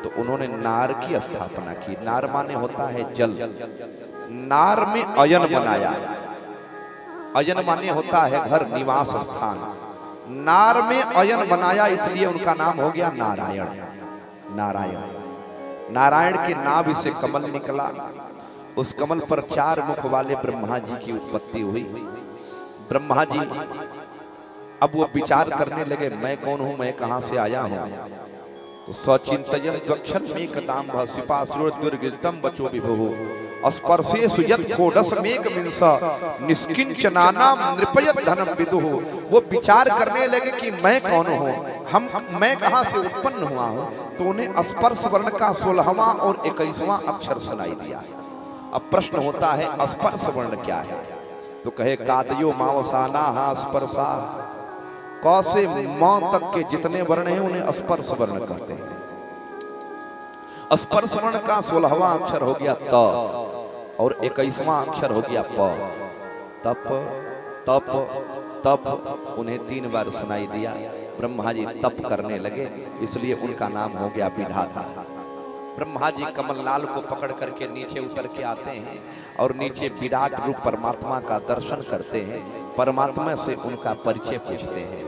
[SPEAKER 3] तो उन्होंने नार की स्थापना की। नार माने होता है जल। नार में अयन बनाया। अयन माने होता है घर, निवास स्थान। नार में अयन बनाया, इसलिए उनका नाम हो गया नारायण। नारायण नारायण के नाभि से कमल निकला। उस कमल पर 4 मुख वाले ब्रह्मा जी की उत्पत्ति हुई। ब्रह्मा जी अब वो विचार करने लगे, मैं कौन हूं, मैं कहां से आया हूं। तो सचिंतयन द्वक्षर मेक दाम सिपासुर दुर्गतम बचो विभु स्पर्शे सुयत कोडस मेक मिंसा निष्किंचनानाम नृपयत धनम विदुः। वो विचार करने लगे कि मैं कौन हूं, मैं कहां से उत्पन्न हुआ हूं। तो उन्हें स्पर्श वर्ण का 16वां और 21वां अक्षर सुनाई दिया। अब प्रश्न होता है स्पर्श वर्ण क्या है? तो कहे कादयो मावसाना हा स्पर्शा। क से म तक के जितने वर्ण हैं उन्हें स्पर्श वर्ण कहते हैं। स्पर्श वर्ण का 16वां अक्षर हो गया त और 21वां अक्षर हो गया प। तप तप तप उन्हें 3 बार सुनाई दिया। ब्रह्मा जी तप करने लगे, इसलिए उनका नाम हो गया विधाता। ब्रह्मा जी कमलनाल को पकड़ करके नीचे उतर के आते हैं और नीचे विराट रूप परमात्मा का दर्शन करते हैं। परमात्मा से उनका परिचय पूछते हैं।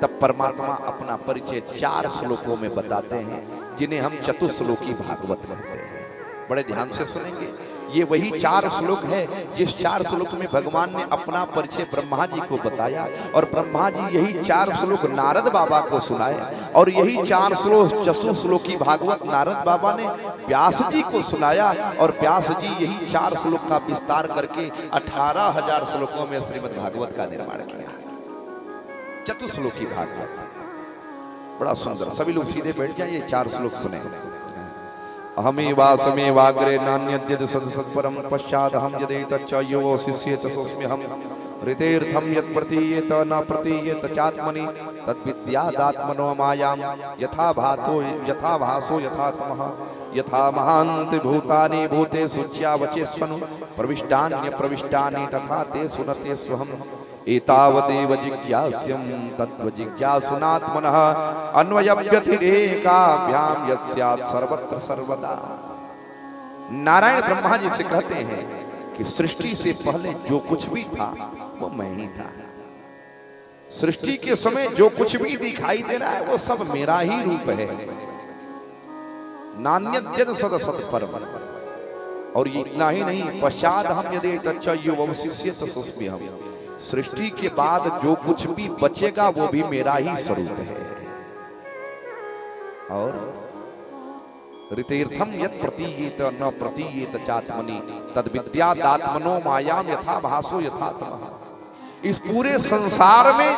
[SPEAKER 3] तब परमात्मा अपना परिचय 4 श्लोकों में बताते हैं, जिन्हें हम चतुश्लोकी भागवत कहते हैं। बड़े ध्यान से सुनेंगे। ये वही 4 श्लोक है जिस 4 श्लोक में भगवान ने अपना परिचय ब्रह्मा जी को बताया और ब्रह्मा जी यही 4 श्लोक नारद बाबा को सुनाए और यही 4 श्लोक चतुश्लोकी भागवत नारद बाबा ने व्यास जी को सुनाया और व्यास जी यही 4 श्लोक का विस्तार करके 18,000 श्लोकों में श्रीमद् भागवत का निर्माण किया। चतुश्लोकी भागवत बड़ा सुंदर। सभी लोग सीधे बैठ जाए, ये 4 श्लोक सुने। अहमेवासमेवाग्रे नान्यद्यद् सत्परं पश्चात् अहं यदेतच्च यो शिष्येत सोऽस्म्यहं ऋतेर्थं यत् प्रतीयेत न प्रतीयेत चात्मनि तद्विद्यादात्मनो मायां यथा भासो यथा तमः यथा महान्ति भूतानि भूतेषु च्यावचेष्वनु प्रविष्टान्यप्रविष्टानि तथा तेषु न तेष्वहम् एतावदेव जिज्ञास्यं तत्त्वजिज्ञासुनात्मनः अन्वयव्यतिरेकाभ्यां यस्यात् सर्वत्र सर्वदा। नारायण ब्रह्मा जी से कहते हैं कि सृष्टि से पहले जो कुछ भी था वो मैं ही था। सृष्टि के समय जो कुछ भी दिखाई दे रहा है वो सब मेरा ही रूप है। नान्यद्यद् सत्परम्। और ये इतना ही नहीं, पश्चात् अहं यदेतच्च यो अवशिष्येत सोऽस्म्यहम्। सृष्टि के बाद जो कुछ भी बचेगा वो भी मेरा ही स्वरूप है। और ऋतेर्थम यत् प्रतीयेत न प्रतीयेत चात्मनि तद्विद्यादात्मनो मायां यथा भासो यथा तमः। इस पूरे संसार में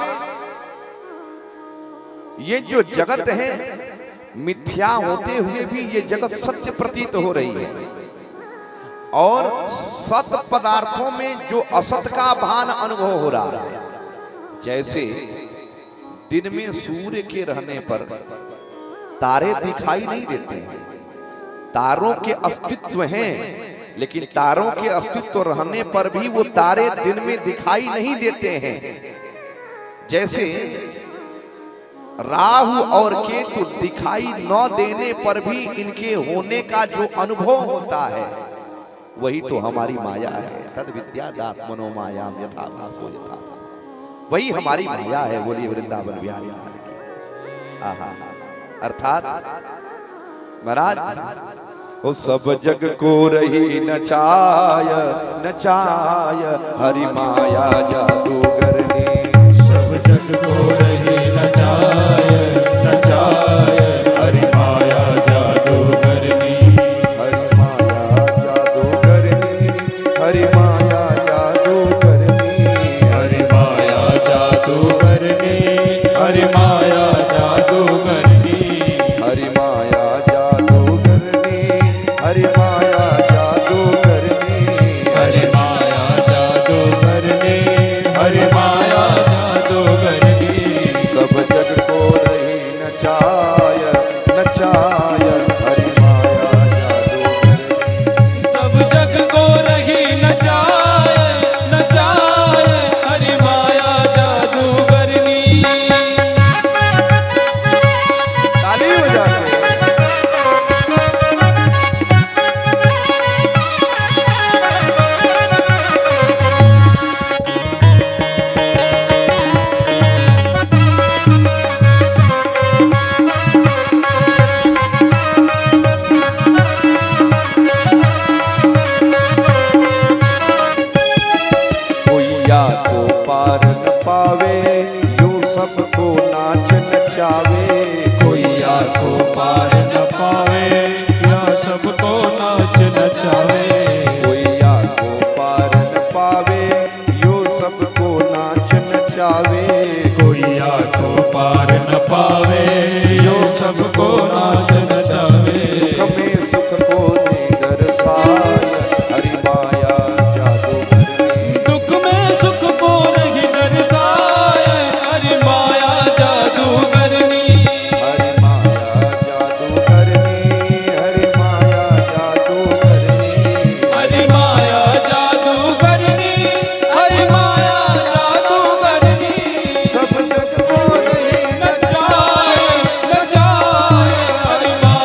[SPEAKER 3] ये जो जगत है मिथ्या होते हुए भी ये जगत सत्य प्रतीत हो रही है। और सत पदार्थों में जो असत का भान अनुभव हो रहा है। जैसे दिन में सूर्य के रहने पर तारे दिखाई नहीं देते हैं, तारों के अस्तित्व हैं, लेकिन तारों के अस्तित्व रहने पर भी वो तारे दिन में दिखाई नहीं देते हैं। जैसे राहु और केतु दिखाई न देने पर भी इनके होने का जो अनुभव होता है वही तो हमारी माया है। तद विद्यादात मनोमायाम यथा भासो यथा, वही हमारी माया है। बोलिए वृंदावन बिहारी लाल की। आहा, अर्थात महाराज वो सब जग को रही नचाय नचाय हरि माया जादूगरनी।
[SPEAKER 1] सब जग को रही नचाय नचाय हरि माया जादूगरनी।
[SPEAKER 3] हरि माया जादूगरनी, हरि माया जादूगरनी,
[SPEAKER 1] हरि माया जादूगरनी, हरि माया जादूगरनी।
[SPEAKER 3] हरि माया जादूगरनी, हरि माया जादूगरनी,
[SPEAKER 1] हरि माया जादूगरनी, हरि माया जादूगरनी।
[SPEAKER 3] सब जग को रही नचाय नचाय हरि माया जादूगरनी।
[SPEAKER 1] सब जग को रही नचाए नचाए हरि माया जादूगरनी।
[SPEAKER 3] ताली बजा के कोइया को पार न पावे जो सबको नाच नचावे।
[SPEAKER 1] कोइया को पार न पावे या सबको नाच नचावे।
[SPEAKER 3] कोइया को पार न पावे यो सबको नाच नचावे।
[SPEAKER 1] कोइया को पार न पावे यो सबको नाच नचावे।
[SPEAKER 3] दुख में सुख को दे दर्शाय हरि माया जादूगरनी।
[SPEAKER 1] दुख में सुख को रही दर्शाए हरि माया जादूगरनी।
[SPEAKER 3] हरि माया जादूगरनी, हरि माया जादूगरनी।
[SPEAKER 1] हरि माया जादूगरनी, हरि माया जादूगरनी।
[SPEAKER 3] सब जग को रही
[SPEAKER 1] नचाए नचाए हरि माया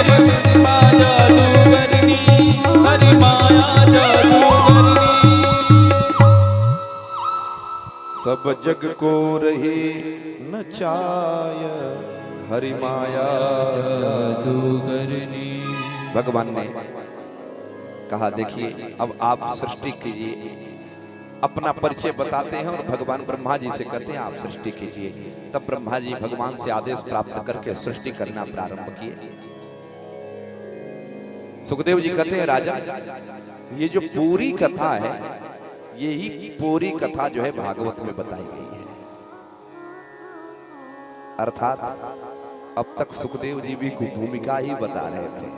[SPEAKER 1] हरि माया जादूगरनी, हरि माया जादूगरनी।
[SPEAKER 3] सब जग को रही नचाय हरि माया
[SPEAKER 1] जादूगरनी।
[SPEAKER 3] भगवान ने कहा देखिए अब आप सृष्टि कीजिए, अपना परिचय बताते हैं और भगवान ब्रह्मा जी से कहते हैं आप सृष्टि कीजिए। तब ब्रह्मा जी भगवान से आदेश प्राप्त करके सृष्टि करना प्रारंभ किए। सुखदेव जी कहते हैं राजा ये जो पूरी कथा है यही पूरी कथा जो है भागवत में बताई गई है। अर्थात अब तक सुखदेव जी भी भूमिका ही बता रहे थे,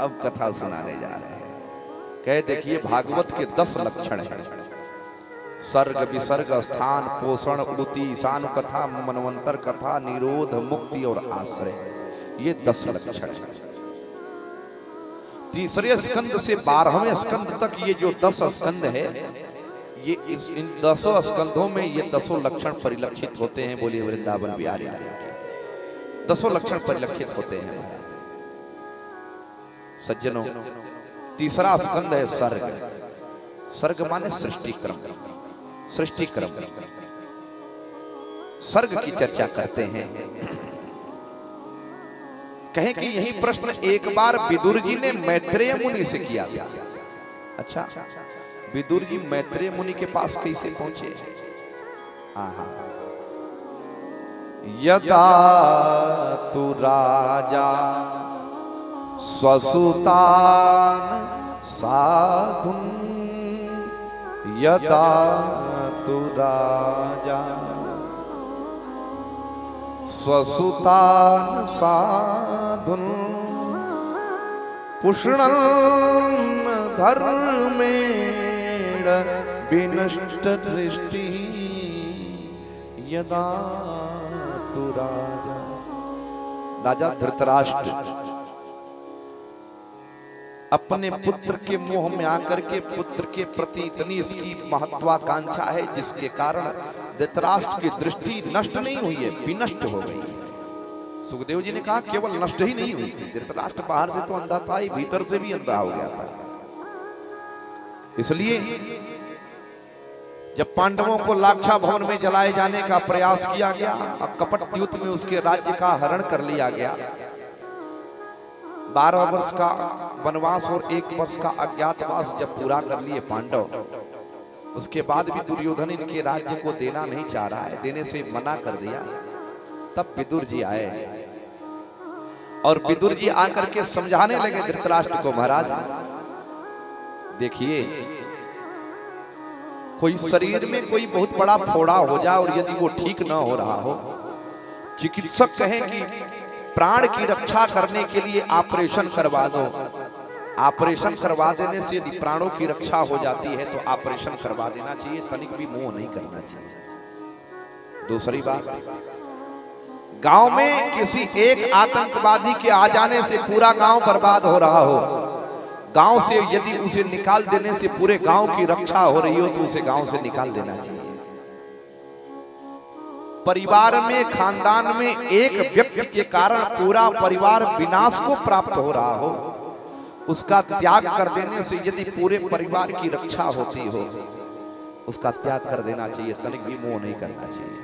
[SPEAKER 3] अब कथा सुनाने जा रहे हैं। कहे देखिए भागवत के 10 लक्षण हैं। सर्ग विसर्ग स्थान पोषण उति ईशान कथा मनवंतर कथा निरोध मुक्ति और आश्रय, ये 10 लक्षण हैं। तीसरे स्कंद से 12वें स्कंद तक ये जो 10 स्कंद है ये इन 10 स्कंदों में ये 10 लक्षण परिलक्षित होते हैं। बोलिए वृंदावन बिहारी 10 लक्षण परिलक्षित होते हैं सज्जनों। तीसरा स्कंद है सर्ग। सर्ग माने सृष्टि क्रम, सृष्टि क्रम सर्ग की चर्चा करते हैं। कहें कि यही प्रश्न एक बार विदुर जी ने मैत्रेय मुनि से किया था। अच्छा विदुर जी मैत्रेय मुनि के पास कैसे पहुंचे? यदा तु राजा स्वसुतान साधुन, यदा तु राजा स्वसुतान साधुन पुष्णं धर्मेण विनष्ट दृष्टि, यदा तु राजा। राजा धृतराष्ट्र अपने पुत्र के मोह में आकर के पुत्र के प्रति इतनी इसकी महत्वाकांक्षा है जिसके कारण धृतराष्ट्र की दृष्टि नष्ट नहीं हुई है, विनष्ट हो गई है। सुखदेव जी ने कहा केवल नष्ट ही नहीं हुई थी, धृतराष्ट्र बाहर से तो अंधा था ही भीतर से भी अंधा हो गया था। इसलिए जब पांडवों को लाक्षा भवन में जलाए जाने का प्रयास किया गया और कपट युद्ध में उसके राज्य का हरण कर लिया गया, 12 वर्ष का वनवास और 1 वर्ष का अज्ञातवास जब पूरा कर लिए पांडव, उसके बाद भी दुर्योधन इनके राज्य को देना नहीं चाह रहा है, देने से मना कर दिया। तब विदुर जी आए और विदुर जी आकर के समझाने लगे धृतराष्ट्र को, महाराज देखिए कोई शरीर में कोई बहुत बड़ा फोड़ा हो जाए और यदि वो ठीक ना हो रहा हो, चिकित्सक कहें कि प्राण की रक्षा करने के लिए ऑपरेशन करवा दो, ऑपरेशन करवा देने से यदि प्राणों की रक्षा हो जाती है तो ऑपरेशन करवा देना चाहिए, तनिक भी मोह नहीं करना चाहिए। दूसरी बात, गांव में किसी एक आतंकवादी के आ जाने से पूरा गांव बर्बाद हो रहा हो, गांव से यदि उसे निकाल देने से पूरे गांव की रक्षा हो रही हो तो उसे गांव से निकाल देना चाहिए। परिवार में खानदान में एक व्यक्ति के कारण पूरा परिवार विनाश को प्राप्त हो रहा हो, उसका त्याग कर देने से यदि पूरे परिवार की रक्षा होती हो, उसका त्याग कर देना चाहिए, तनिक भी मोह नहीं करना चाहिए।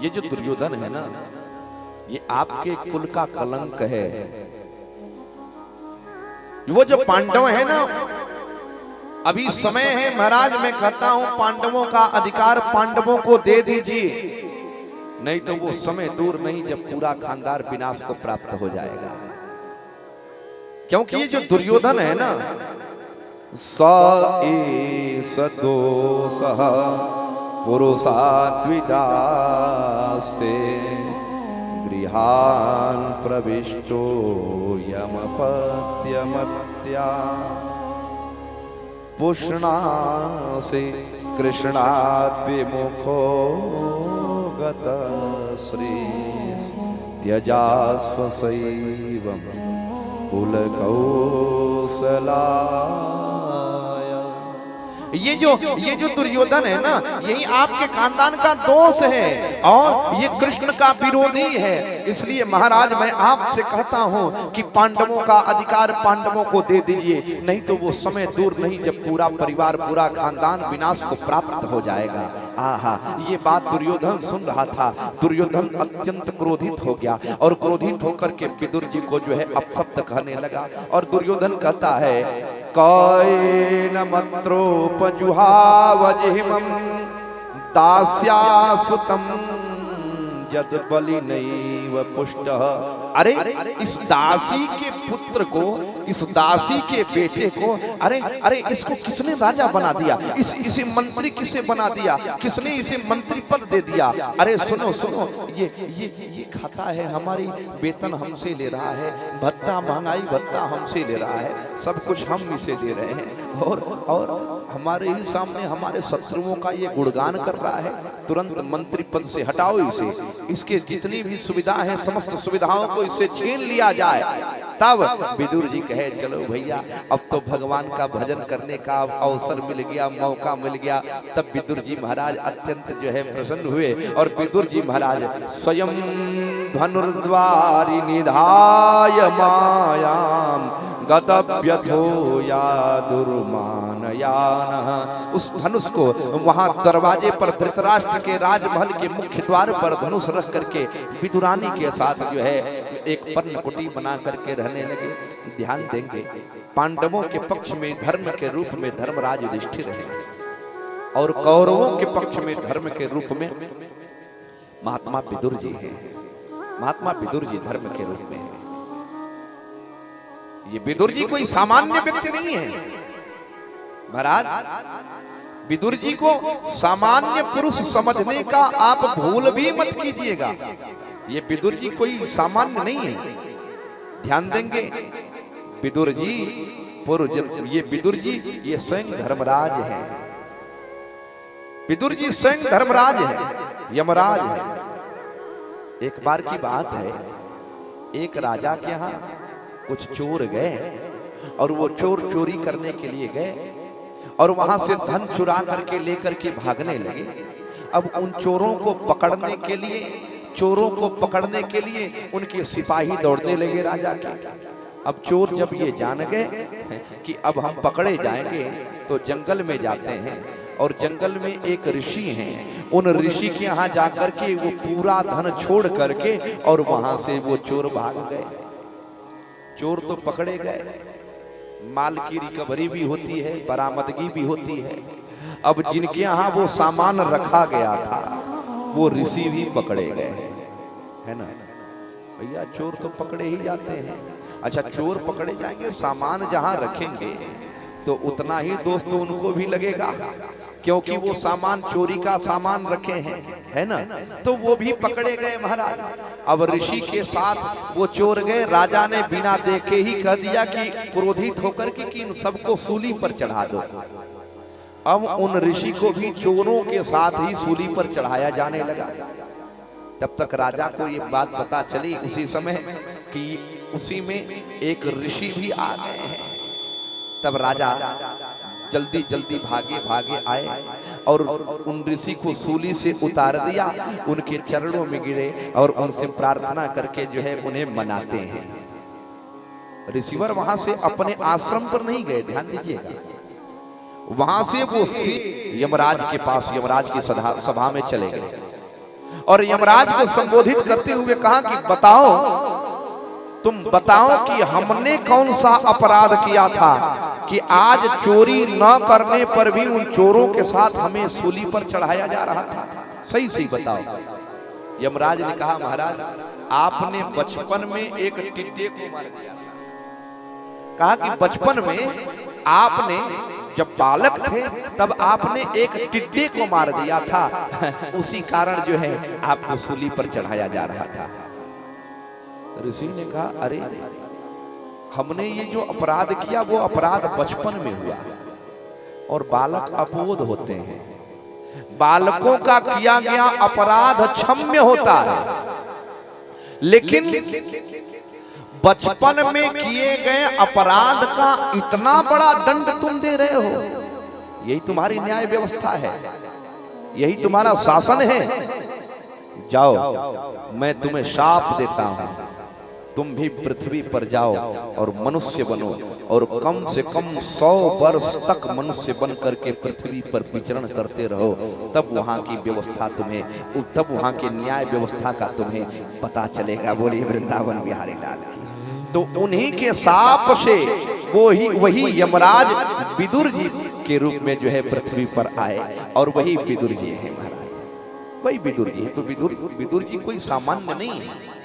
[SPEAKER 3] ये जो दुर्योधन है ना, ये आपके कुल का कलंक है। वो जो पांडव है ना, अभी समय है महाराज, मैं कहता हूं पांडवों का अधिकार पांडवों को दे दीजिए, नहीं तो वो समय दूर नहीं जब पूरा खानदान विनाश को प्राप्त हो जाएगा। क्योंकि ये जो दुर्योधन है ना, स एष दोषः पुरुषाद्विदास्ते गृहान् प्रविष्टो यमपत्यमत्या पुष्णासे कृष्णाद्विमुखो गतश्री त्यजास्व शैवं कुलकौसलाय। ये जो दुर्योधन है ना, यही आपके खानदान का दोष है और ये कृष्ण का विरोधी है। इसलिए महाराज मैं आपसे कहता हूँ कि पांडवों का अधिकार पांडवों को दे दीजिए, नहीं तो वो समय दूर नहीं जब पूरा परिवार पूरा खानदान विनाश को प्राप्त हो जाएगा। आहा, ये बात दुर्योधन सुन रहा था। दुर्योधन अत्यंत क्रोधित हो गया और क्रोधित होकर के विदुर जी को जो है अपशब्द कहने लगा। और दुर्योधन कहता है कायेन मत्रोपजुहावजिहिमं दास्यासुतं यद बलि नैव पुष्टः। अरे इस दासी के पुत्र को, इस दासी के बेटे को, अरे इसको किसने राजा बना दिया? इसे मंत्री किसे बना दिया? किसने इसे मंत्री पद दे दिया? अरे सुनो सुनो, ये खाता है, हमारी वेतन हमसे ले रहा है, भत्ता महंगाई भत्ता हमसे ले रहा है, सब कुछ हम इसे दे रहे हैं और हमारे ही सामने हमारे शत्रुओं का ये गुणगान कर रहा है। तुरंत मंत्री पद से हटाओ इसे, इसके जितनी भी सुविधा है समस्त सुविधाओं को इससे छीन लिया जाए। तब विदुर जी कहे चलो भैया अब तो भगवान का भजन करने का अवसर मिल गया, मौका मिल गया। तब विदुर जी महाराज अत्यंत जो है प्रसन्न हुए और विदुर जी महाराज स्वयं धनुर्द्वारि निधाय मायाम गतव्यथो या दुर्मानयान। उस धनुष को वहां दरवाजे पर धृतराष्ट्र के राजमहल के मुख्य द्वार पर धनुष रख करके विदुरानी के साथ जो है एक पर्णकुटी बना करके रहने लगे। ध्यान देंगे पांडवों के पक्ष में धर्म के रूप में धर्मराज युधिष्ठिर रहे और कौरवों के पक्ष में धर्म के रूप में महात्मा विदुर जी है। महात्मा विदुर जी धर्म के रूप में है। ये विदुर जी कोई सामान्य व्यक्ति नहीं है महाराज। विदुर जी को सामान्य पुरुष समझने का आप भूल भी मत कीजिएगा। ये विदुर जी कोई सामान्य नहीं है। ध्यान देंगे विदुर जी ये विदुर जी ये स्वयं धर्मराज है। विदुर जी स्वयं धर्मराज है, यमराज है। एक बार की बात है, एक राजा के यहाँ कुछ चोर गए और वो चोर चोरी करने के लिए गए और वहां से धन चुरा करके लेकर के भागने लगे। अब उन चोरों को पकड़ने के लिए उनके सिपाही दौड़ने लगे राजा के। अब चोर जब ये जान गए कि अब हम पकड़े जाएंगे तो जंगल में जाते हैं और जंगल में एक ऋषि हैं, उन ऋषि के यहाँ जाकर के वो पूरा धन छोड़ करके और वहां से वो चोर भाग गए। चोर तो पकड़े गए, माल की रिकवरी भी होती है, बरामदगी भी होती है। अब जिनके यहाँ वो सामान रखा गया था वो ऋषि भी पकड़े गए, है ना भैया। चोर तो पकड़े ही जाते हैं। अच्छा, चोर पकड़े जाएंगे, सामान जहां रखेंगे तो उतना ही दोस्त तो उनको भी लगेगा, क्योंकि वो सामान चोरी का सामान रखे हैं, है ना। तो वो भी पकड़े गए महाराज। अब ऋषि के साथ वो चोर गए। राजा ने बिना देखे ही कह दिया कि क्रोधित होकर कि इन सबको सूली पर चढ़ा दो। अब उन ऋषि को भी चोरों के साथ ही सूली पर चढ़ाया जाने लगा। तब तक राजा को ये बात पता चली उसी समय कि उसी में एक ऋषि भी आ गए हैं। तब राजा जल्दी जल्दी भागे आए और उन ऋषि को सूली से उतार दिया, उनके चरणों में गिरे और उनसे प्रार्थना करके जो है उन्हें मनाते हैं। ऋषिवर वहां से अपने आश्रम पर नहीं गए, ध्यान दीजिएगा। वहां से वो यमराज के पास, यमराज की सभा में चले गए और यमराज को संबोधित करते हुए कहा कि तुम बताओ कि हमने कौन सा अपराध किया था कि आज चोरी न करने पर भी उन चोरों के साथ हमें सूली पर चढ़ाया जा रहा था। सही सही बताओ। यमराज ने कहा महाराज आपने बचपन में एक टिड्डे को मार दिया। कहा कि बचपन में आपने जब बालक थे तब आपने एक टिड्डे को मार दिया था, उसी कारण जो है आपको सूली पर चढ़ाया जा रहा था। ऋषि ने कहा अरे हमने ये जो अपराध किया वो अपराध बचपन में हुआ और बालक अबोध होते हैं। बालकों का किया गया अपराध क्षम्य होता है, लेकिन बचपन में किए गए अपराध का इतना बड़ा दंड तुम दे रहे हो। यही तुम्हारी न्याय व्यवस्था है, यही तुम्हारा शासन है। जाओ, मैं तुम्हें शाप देता हूं, तुम भी पृथ्वी पर जाओ और मनुष्य बनो, और कम से कम 100 वर्ष तक मनुष्य बन करके पृथ्वी पर विचरण करते रहो, तब वहां की व्यवस्था तुम्हें, तब वहां के न्याय व्यवस्था का तुम्हें पता चलेगा। बोलिए वृंदावन बिहारी लाल की। तो उन्हीं के शाप से वही यमराज विदुर जी के रूप में जो है पृथ्वी पर आए, और वही विदुर जी है महाराज, वही विदुर जी है। तो विदुर जी कोई सामान्य नहीं है,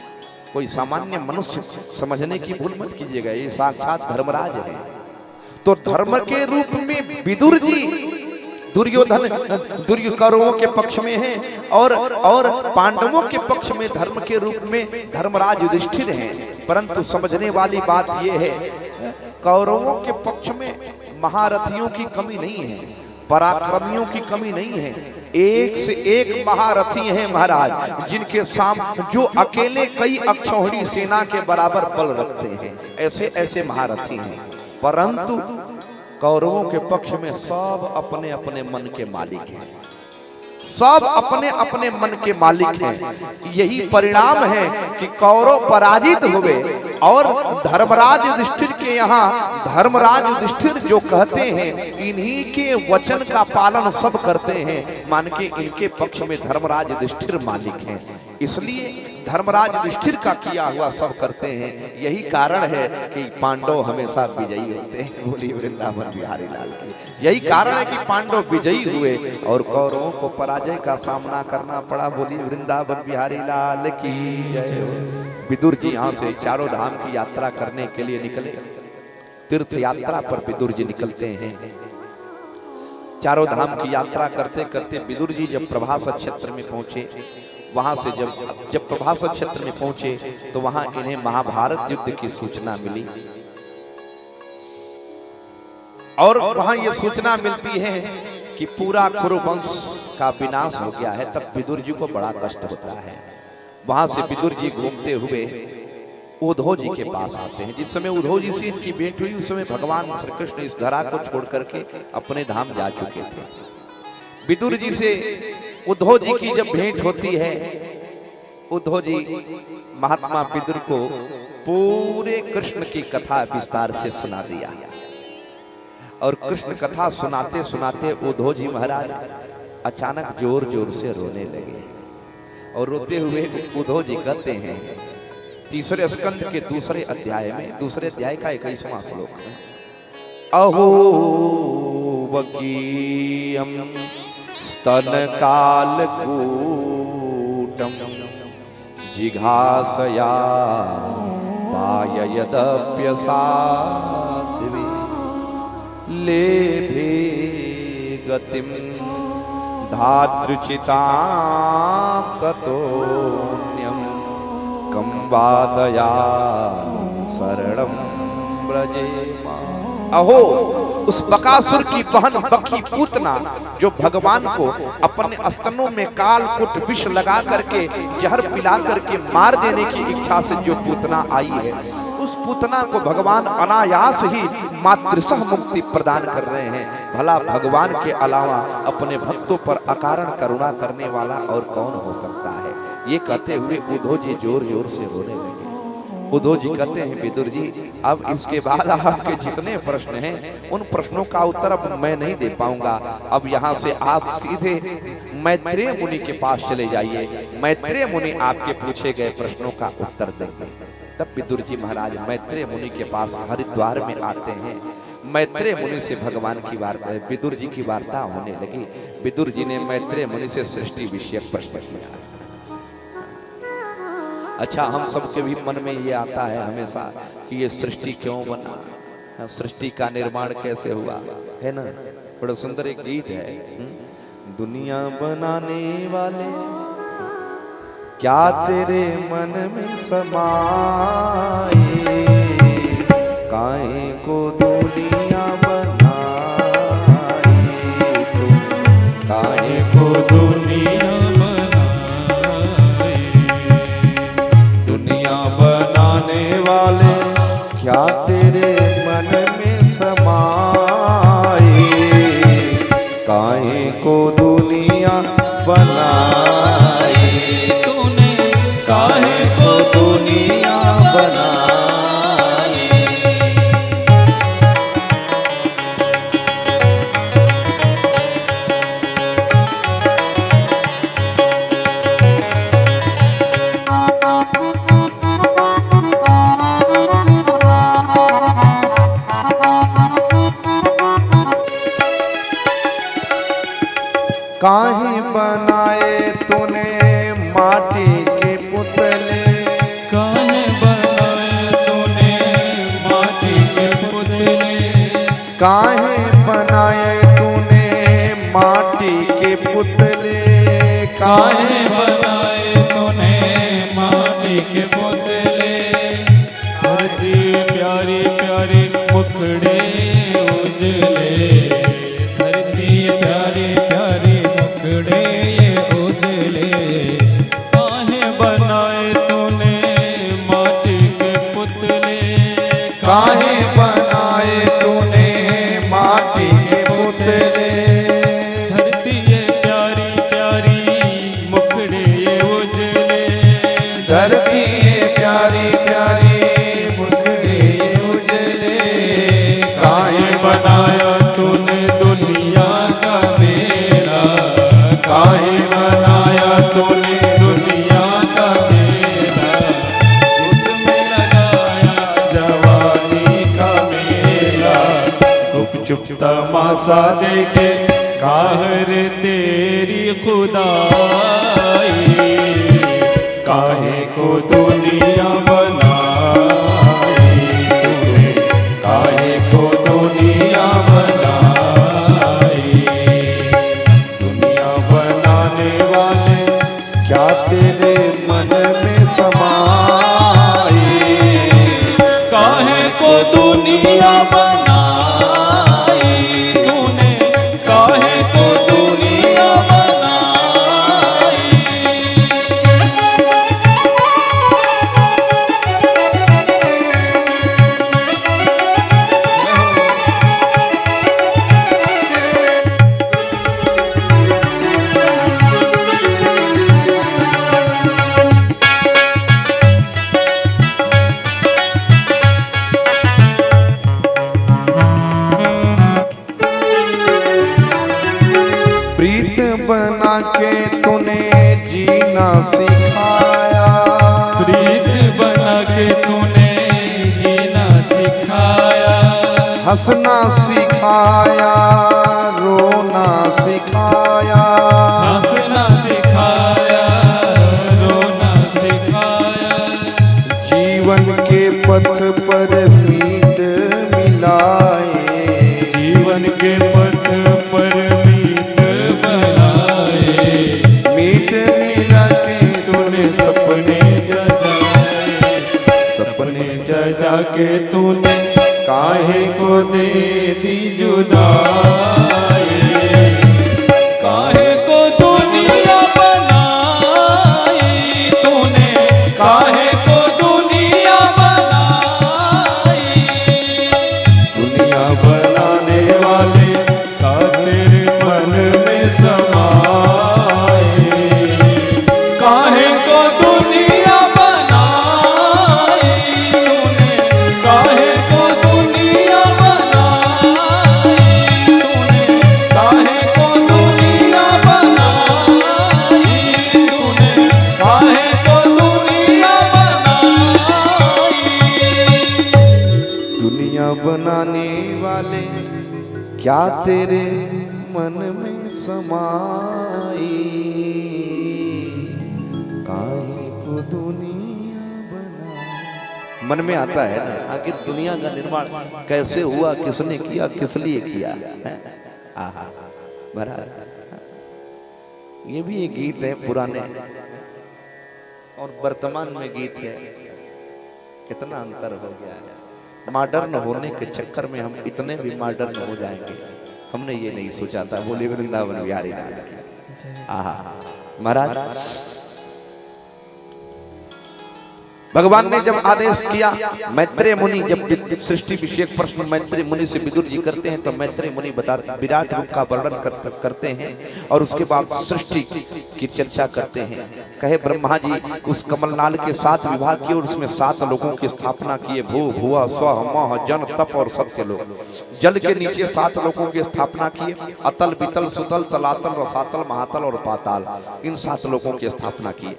[SPEAKER 3] कोई सामान्य मनुष्य समझने की भूल मत कीजिएगा, ये साक्षात धर्मराज है। तो धर्म के रूप में विदुर जी कौरवों के पक्ष में हैं, और पांडवों के पक्ष में धर्म के रूप में धर्मराज युधिष्ठिर हैं। परंतु समझने वाली बात यह है, कौरवों के पक्ष में महारथियों की कमी नहीं है, पराक्रमियों की कमी नहीं है, एक से एक महारथी हैं महाराज, जिनके सामने जो अकेले कई अक्षौहिणी सेना के बराबर बल रखते हैं, ऐसे ऐसे महारथी हैं। परंतु कौरवों के पक्ष में सब अपने अपने मन के मालिक हैं, सब अपने अपने मन के मालिक हैं। यही परिणाम है कि कौरव पराजित हुए, और धर्मराज युधिष्ठिर के यहाँ धर्मराज युधिष्ठिर जो कहते हैं, इन्हीं के वचन का पालन सब करते हैं, मान के इनके पक्ष में धर्मराज युधिष्ठिर मालिक हैं, इसलिए धर्मराज युधिष्ठिर का किया हुआ सब करते हैं। यही कारण है कि पांडव हमेशा विजयी होते हैं। बोलिए वृंदावन बिहारी लाल की। यही कारण है कि पांडव विजयी हुए और कौरवों को पराजय का सामना करना पड़ा। बोलिए वृंदावन बिहारी लाल की जय। विदुर जी यहाँ से चारों धाम की यात्रा करने के लिए निकले। तीर्थ यात्रा पर विदुर जी निकलते हैं। चारों धाम की यात्रा करते करते विदुर जी जब प्रभास क्षेत्र में पहुंचे, वहां से जब प्रभास क्षेत्र में पहुंचे तो वहां इन्हें महाभारत युद्ध की सूचना मिली, और वहां ये सूचना मिलती है कि पूरा कुरुवंश का विनाश हो गया है। तब विदुर जी को बड़ा कष्ट होता है। वहां से विदुर जी घूमते हुए उद्धव जी के पास आते हैं। जिस समय उद्धव जी से इनकी भेंट हुई, उस समय भगवान श्री कृष्ण इस धरा को छोड़ करके अपने धाम जा चुके थे। विदुर जी से उद्धव जी की जब भेंट होती है, उद्धव जी महात्मा विदुर को पूरे कृष्ण की कथा विस्तार से सुना दिया, और कृष्ण कथा सुनाते सुनाते उद्धव जी महाराज अचानक जोर जोर से रोने लगे, और रोते हुए उद्धव जी कहते हैं, तीसरे स्कंद के दूसरे अध्याय में, दूसरे अध्याय का 21वां श्लोक है, अहो वकीयम स्तन काल कूटम जिघासया पाययदप्यसाध्वी लेभे गतिम धातृचितां ततोऽन्यं कं वादया शरणं व्रजेमा। अहो उस बकासुर की बहन बकी पूतना, जो भगवान को अपने स्तनों में कालकूट विष लगा करके जहर पिला करके मार देने की इच्छा से जो पूतना आई है, उस पूतना को भगवान अनायास ही मातृसह मुक्ति प्रदान कर रहे हैं। भला भगवान के अलावा अपने भक्तों पर अकारण करुणा करने वाला और कौन हो सकता है। ये कहते हुए उद्धव जी जोर जोर से रोने लगे। उद्धव जी कहते हैं, विदुर जी अब इसके बाद आपके जितने प्रश्न हैं उन प्रश्नों का उत्तर अब मैं नहीं दे पाऊंगा। अब यहाँ से आप सीधे मैत्रेय मुनि के पास चले जाइए, मैत्रेय मुनि आपके पूछे गए प्रश्नों का उत्तर देंगे। तब विदुर जी महाराज मैत्रेय मुनि के पास हरिद्वार में आते हैं। मैत्रेय मुनि से भगवान की वार्ता, विदुर जी की वार्ता होने लगी। विदुर जी ने मैत्रेय मुनि से सृष्टि विषयक प्रश्न किया। अच्छा, हम सबके भी मन में ये आता है हमेशा कि ये सृष्टि क्यों बना, सृष्टि का निर्माण कैसे हुआ, है ना। बड़ा सुंदर एक गीत है, दुनिया बनाने वाले क्या तेरे मन में समाए, काहे को दुनिया बनाई तुम, काहे को दुनिया बनाने वाले क्या तेरे मन में समाए, काहे बनाए तूने माटी के पुतले,
[SPEAKER 1] काहे बनाए तूने माटी के पुतले, धरती प्यारी प्यारी मुखड़े उजले, धरती प्यारी प्यारी मुखड़े ये उजले, काहे बनाए तूने माटी के पुतले,
[SPEAKER 3] काहे बनाए तूने माटी के पुतले,
[SPEAKER 1] धरती ये प्यारी प्यारी मुखड़े ये उजले,
[SPEAKER 3] धरती ये प्यारी प्यारी मुखड़े ये उजले,
[SPEAKER 1] काहे बनाया तूने दुनिया का मेरा, काहे बनाया तूने दुनिया का मेरा, उसमें लगाया जवानी का मेला, गुप चुप तमाशा देखे काहर तेरी खुदाई, काहे को दुनिया बनाई तूने, काहे को दुनिया बनाई,
[SPEAKER 3] दुनिया बनाने वाले क्या तेरे मन में समाए,
[SPEAKER 1] काहे को दुनिया बनाई तूने, काहे को दुनिया बनाई।
[SPEAKER 3] प्रीत बना के तूने जीना सिखाया,
[SPEAKER 1] प्रीत बना के तूने जीना सिखाया,
[SPEAKER 3] हंसना सिखाया, रोना सिखाया,
[SPEAKER 1] हंसना सिखाया, रोना सिखाया,
[SPEAKER 3] जीवन के पथ पर मीत मिलाए,
[SPEAKER 1] जीवन के पथ पर मीत बनाए,
[SPEAKER 3] मीत मिला के
[SPEAKER 1] तूने सपने सजाए,
[SPEAKER 3] सपने
[SPEAKER 1] सजा के तूने काहे को दे दी जुदाई, काहे को दुनिया बनाई तूने, काहे को दुनिया बनाई,
[SPEAKER 3] दुनिया बनाने वाले
[SPEAKER 1] का तेरे मन में समाए, काहे को दुनिया बनाई तूने, काहे को दुनिया बनाई तूने, काहे को दुनिया बनाई तूने, काहे को दुनिया बनाई।
[SPEAKER 3] दुनिया बनाने वाले क्या तेरे मन में समाई, काहे को दुनिया बना। मन में आता है ना आखिर दुनिया का निर्माण कैसे हुआ, किसने किया, किस लिए किया है? आहा, बराबर। ये भी एक गीत है पुराने और वर्तमान में गीत है, कितना अंतर हो गया है। मॉडर्न होने के चक्कर में हम इतने भी मॉडर्न हो जाएंगे, हमने ये नहीं सोचा था। बोले वृंदावन बिहारी लाल की। आहा, महाराज भगवान ने जब आदेश किया, मैत्रेय मुनि जब सृष्टि विषयक प्रश्न मैत्रेय मुनि से विदुर जी करते हैं तो मैत्रेय मुनि विराट रूप का वर्णन करते हैं और उसके बाद सृष्टि की चर्चा करते हैं। कहे ब्रह्मा जी उस कमलनाल के 7 विभाग किए और उसमें 7 लोगों की स्थापना किए, भू भुआ स्व मह जन तप और सत्य लोग। जल के नीचे 7 लोगों की स्थापना किए, अतल वितल सुतल तलातल रसातल महातल और पाताल, इन 7 लोगों की स्थापना की।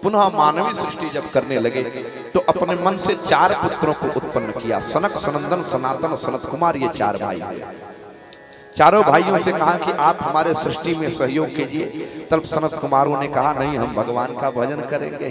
[SPEAKER 3] पुनः मानवीय सृष्टि जब करने लगे तो अपने मन से 4 पुत्रों को उत्पन्न किया, सनक सनंदन सनातन सनत कुमार, ये 4 भाई। चारों भाइयों से कहा कि आप हमारे सृष्टि में सहयोग कीजिए। तब सनत कुमारों ने कहा नहीं, हम भगवान का भजन करेंगे।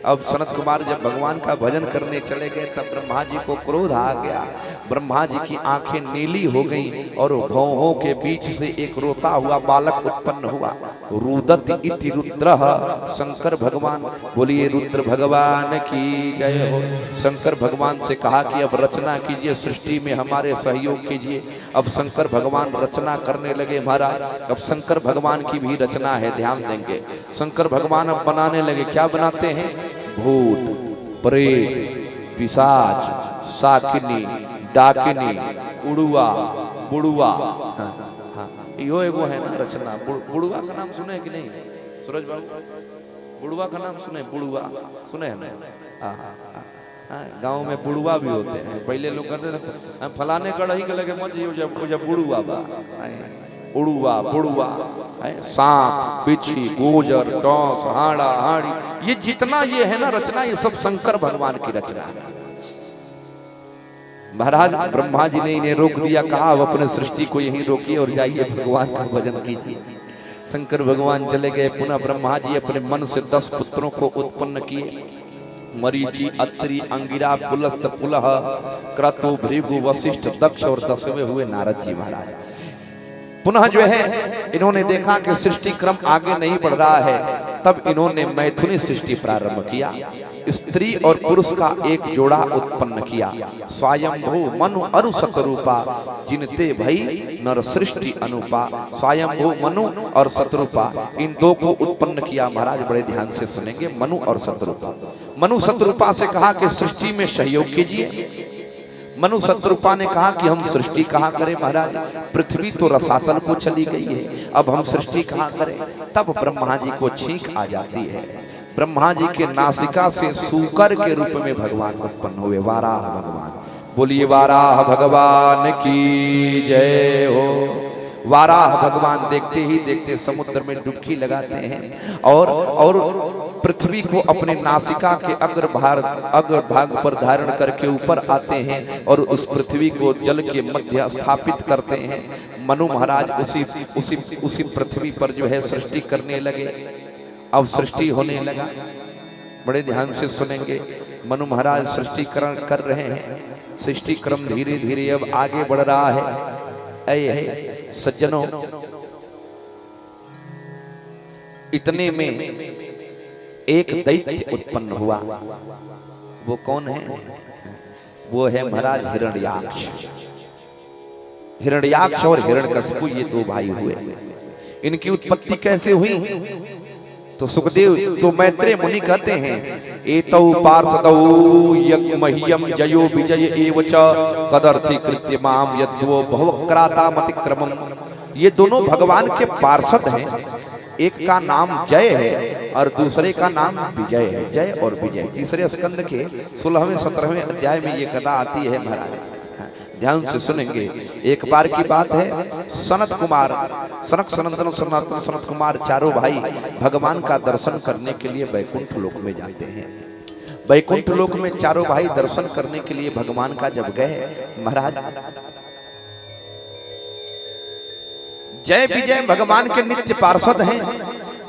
[SPEAKER 3] अब सनत कुमार जब भगवान का भजन करने चले गए तब ब्रह्मा जी को क्रोध आ गया। ब्रह्मा जी की आंखें नीली हो गईं और भौहों के बीच से एक रोता हुआ बालक उत्पन्न हुआ। रुदत इति रुद्रः, शंकर भगवान बोलिए रुद्र भगवान की जय हो। शंकर भगवान से कहा कि अब रचना कीजिए, सृष्टि में हमारे सहयोग कीजिए। अब शंकर भगवान रचना करने लगे महाराज। अब शंकर भगवान की भी रचना है, ध्यान देंगे। शंकर भगवान अब बनाने लगे, क्या बनाते हैं? भूत, प्रेत, पिशाच, साकिनी, डाकिनी, उड़ुआ, बुड़ुआ। यो एगो है ना रचना। बुड़ुआ का नाम सुने कि नहीं सूरज बाबू? बुड़ुआ का नाम सुने? बुड़ुआ सुने हैं ना? गांव में बुड़ुआ भी होते हैं। पहले लोग कहते थे फलाने कड़ही के लगे मत जब बुड़ुआ बा, उड़ुआ, बुड़ुआ, सांप, बिच्छी, गोजर, डॉस, हाड़ा, हाड़ी, ये जितना ये है ना रचना, ये सब शंकर भगवान की रचना है महाराज। ब्रह्मा जी ने इन्हें रोक दिया, कहा अब अपने सृष्टि को यहीं रोकिए और जाइए भगवान का भजन कीजिए। शंकर भगवान चले गए। पुनः ब्रह्मा जी अपने मन से 10 पुत्रों को उत्पन्न किए। मरीचि, अत्रि, अंगिरा, पुलस्त, पुलह, क्रतु, भृगु, वशिष्ठ, दक्ष और 10वें हुए नारद जी महाराज। पुनः जो है इन्होंने देखा कि सृष्टि क्रम आगे नहीं बढ़ रहा है, तब इन्होंने मैथुनी सृष्टि प्रारंभ किया। स्त्री और पुरुष का एक जोड़ा उत्पन्न किया। स्वयंभू मनु अरु शतरूपा, जिनते भई नर सृष्टि अनुपा। स्वयंभू मनु और शतरूपा, इन दो को उत्पन्न किया महाराज। बड़े ध्यान से सुनेंगे। मनु और शतरूपा। मनु शतरूपा से कहा कि सृष्टि में सहयोग कीजिए। मनु शतरूपा ने कहा कि हम सृष्टि कहाँ करें महाराज, पृथ्वी तो रसातल को चली गई है, अब हम सृष्टि कहाँ करें। तब ब्रह्मा जी को छींक आ जाती है। ब्रह्मा जी के नासिका से सूकर के रूप में भगवान उत्पन्न हुए, वाराह भगवान। बोलिए वाराह भगवान की जय हो। वाराह भगवान देखते ही देखते समुद्र में डुबकी लगाते हैं और पृथ्वी को अपने नासिका के अग्रभाग पर धारण करके ऊपर आते हैं और उस पृथ्वी को जल के मध्य स्थापित करते हैं। मनु महाराज उसी पृथ्वी पर जो है सृष्टि करने लगे। अब सृष्टि होने लगा। बड़े ध्यान से सुनेंगे। मनु महाराज सृष्टि कर रहे हैं। सृष्टि क्रम धीरे धीरे अब आगे बढ़ रहा है। है सज्जनों, इतने में एक दैत्य उत्पन्न हुआ। वो कौन है? वो है महाराज हिरण्याक्ष। हिरण्याक्ष और हिरण्यकशिपु ये दो भाई हुए। इनकी उत्पत्ति कैसे हुई? तो सुखदेव तो मैत्रेय मुनि कहते हैं एतौ पार्षदौ यज्ञमह्यम जयो विजय एव च कदर्थि कृत्य माम यद्वो भवक्रातामतिक्रमम्। ये दोनों भगवान के पार्षद हैं। एक का नाम जय है और दूसरे का नाम विजय है। जय और विजय तीसरे स्कंद के 16वें 17वें अध्याय में ये कथा आती है महाराज। ध्यान से सुनेंगे। एक बार की बात है, सनत कुमार, सनक सनंदन सनातन सनत कुमार चारों भाई भगवान का दर्शन करने के लिए वैकुंठ लोक में जाते हैं। वैकुंठ लोक में चारों भाई दर्शन करने के लिए भगवान का जब गए महाराज, जय विजय भगवान के नित्य पार्षद हैं।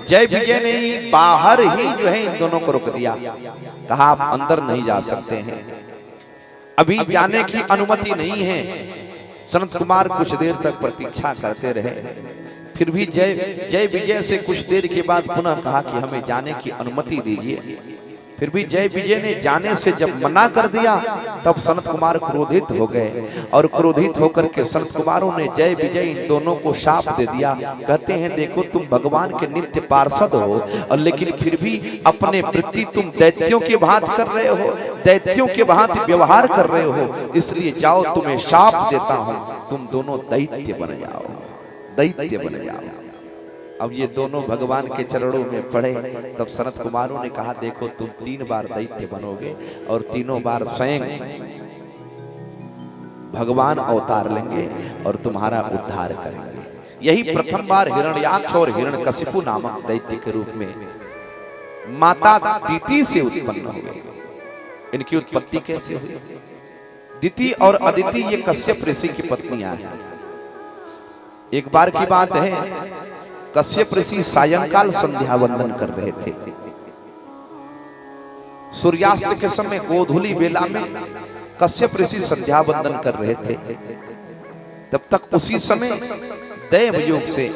[SPEAKER 3] जय विजय ने बाहर ही जो है इन दोनों को रोक दिया, कहा आप अंदर नहीं जा सकते हैं, अभी जाने की अनुमति नहीं है। सनत कुमार कुछ देर तक प्रतीक्षा करते रहे। फिर भी जय विजय से कुछ देर के बाद पुनः कहा कि हमें जाने की अनुमति दीजिए। फिर भी जय विजय ने जाने से जब मना कर दिया तब सनत कुमार क्रोधित हो गए और क्रोधित होकर के सनत कुमारों ने जय विजय इन दोनों को शाप दे दिया। कहते हैं देखो तुम भगवान के नित्य पार्षद हो और लेकिन फिर भी अपने प्रति तुम दैत्यों के भांति कर रहे हो, दैत्यों के भांति व्यवहार कर रहे हो, इसलिए जाओ तुम्हें शाप देता हूं, तुम दोनों दैत्य बन जाओ, दैत्य बन जाओ। अब ये दोनों भगवान के चरणों में पड़े। तब सनत कुमारों ने कहा देखो तुम 3 बार दैत्य बनोगे और तीनों बार स्वयं भगवान अवतार लेंगे और तुम्हारा उद्धार करेंगे। यही प्रथम बार हिरण्याक्ष और हिरण्यकशिपु नामक दैत्य के रूप में माता दिति से उत्पन्न हुए। इनकी उत्पत्ति कैसे हुई? दिति और अदिति ये कश्यप ऋषि की पत्नियां हैं। एक बार की बात है, कश्यप ऋषि सायंकाल संध्या वंदन कर रहे थे। सूर्यास्त के समय गोधूली बेला में कश्यप ऋषि संध्या वंदन कर रहे थे। तब तक उसी समय दैव योग से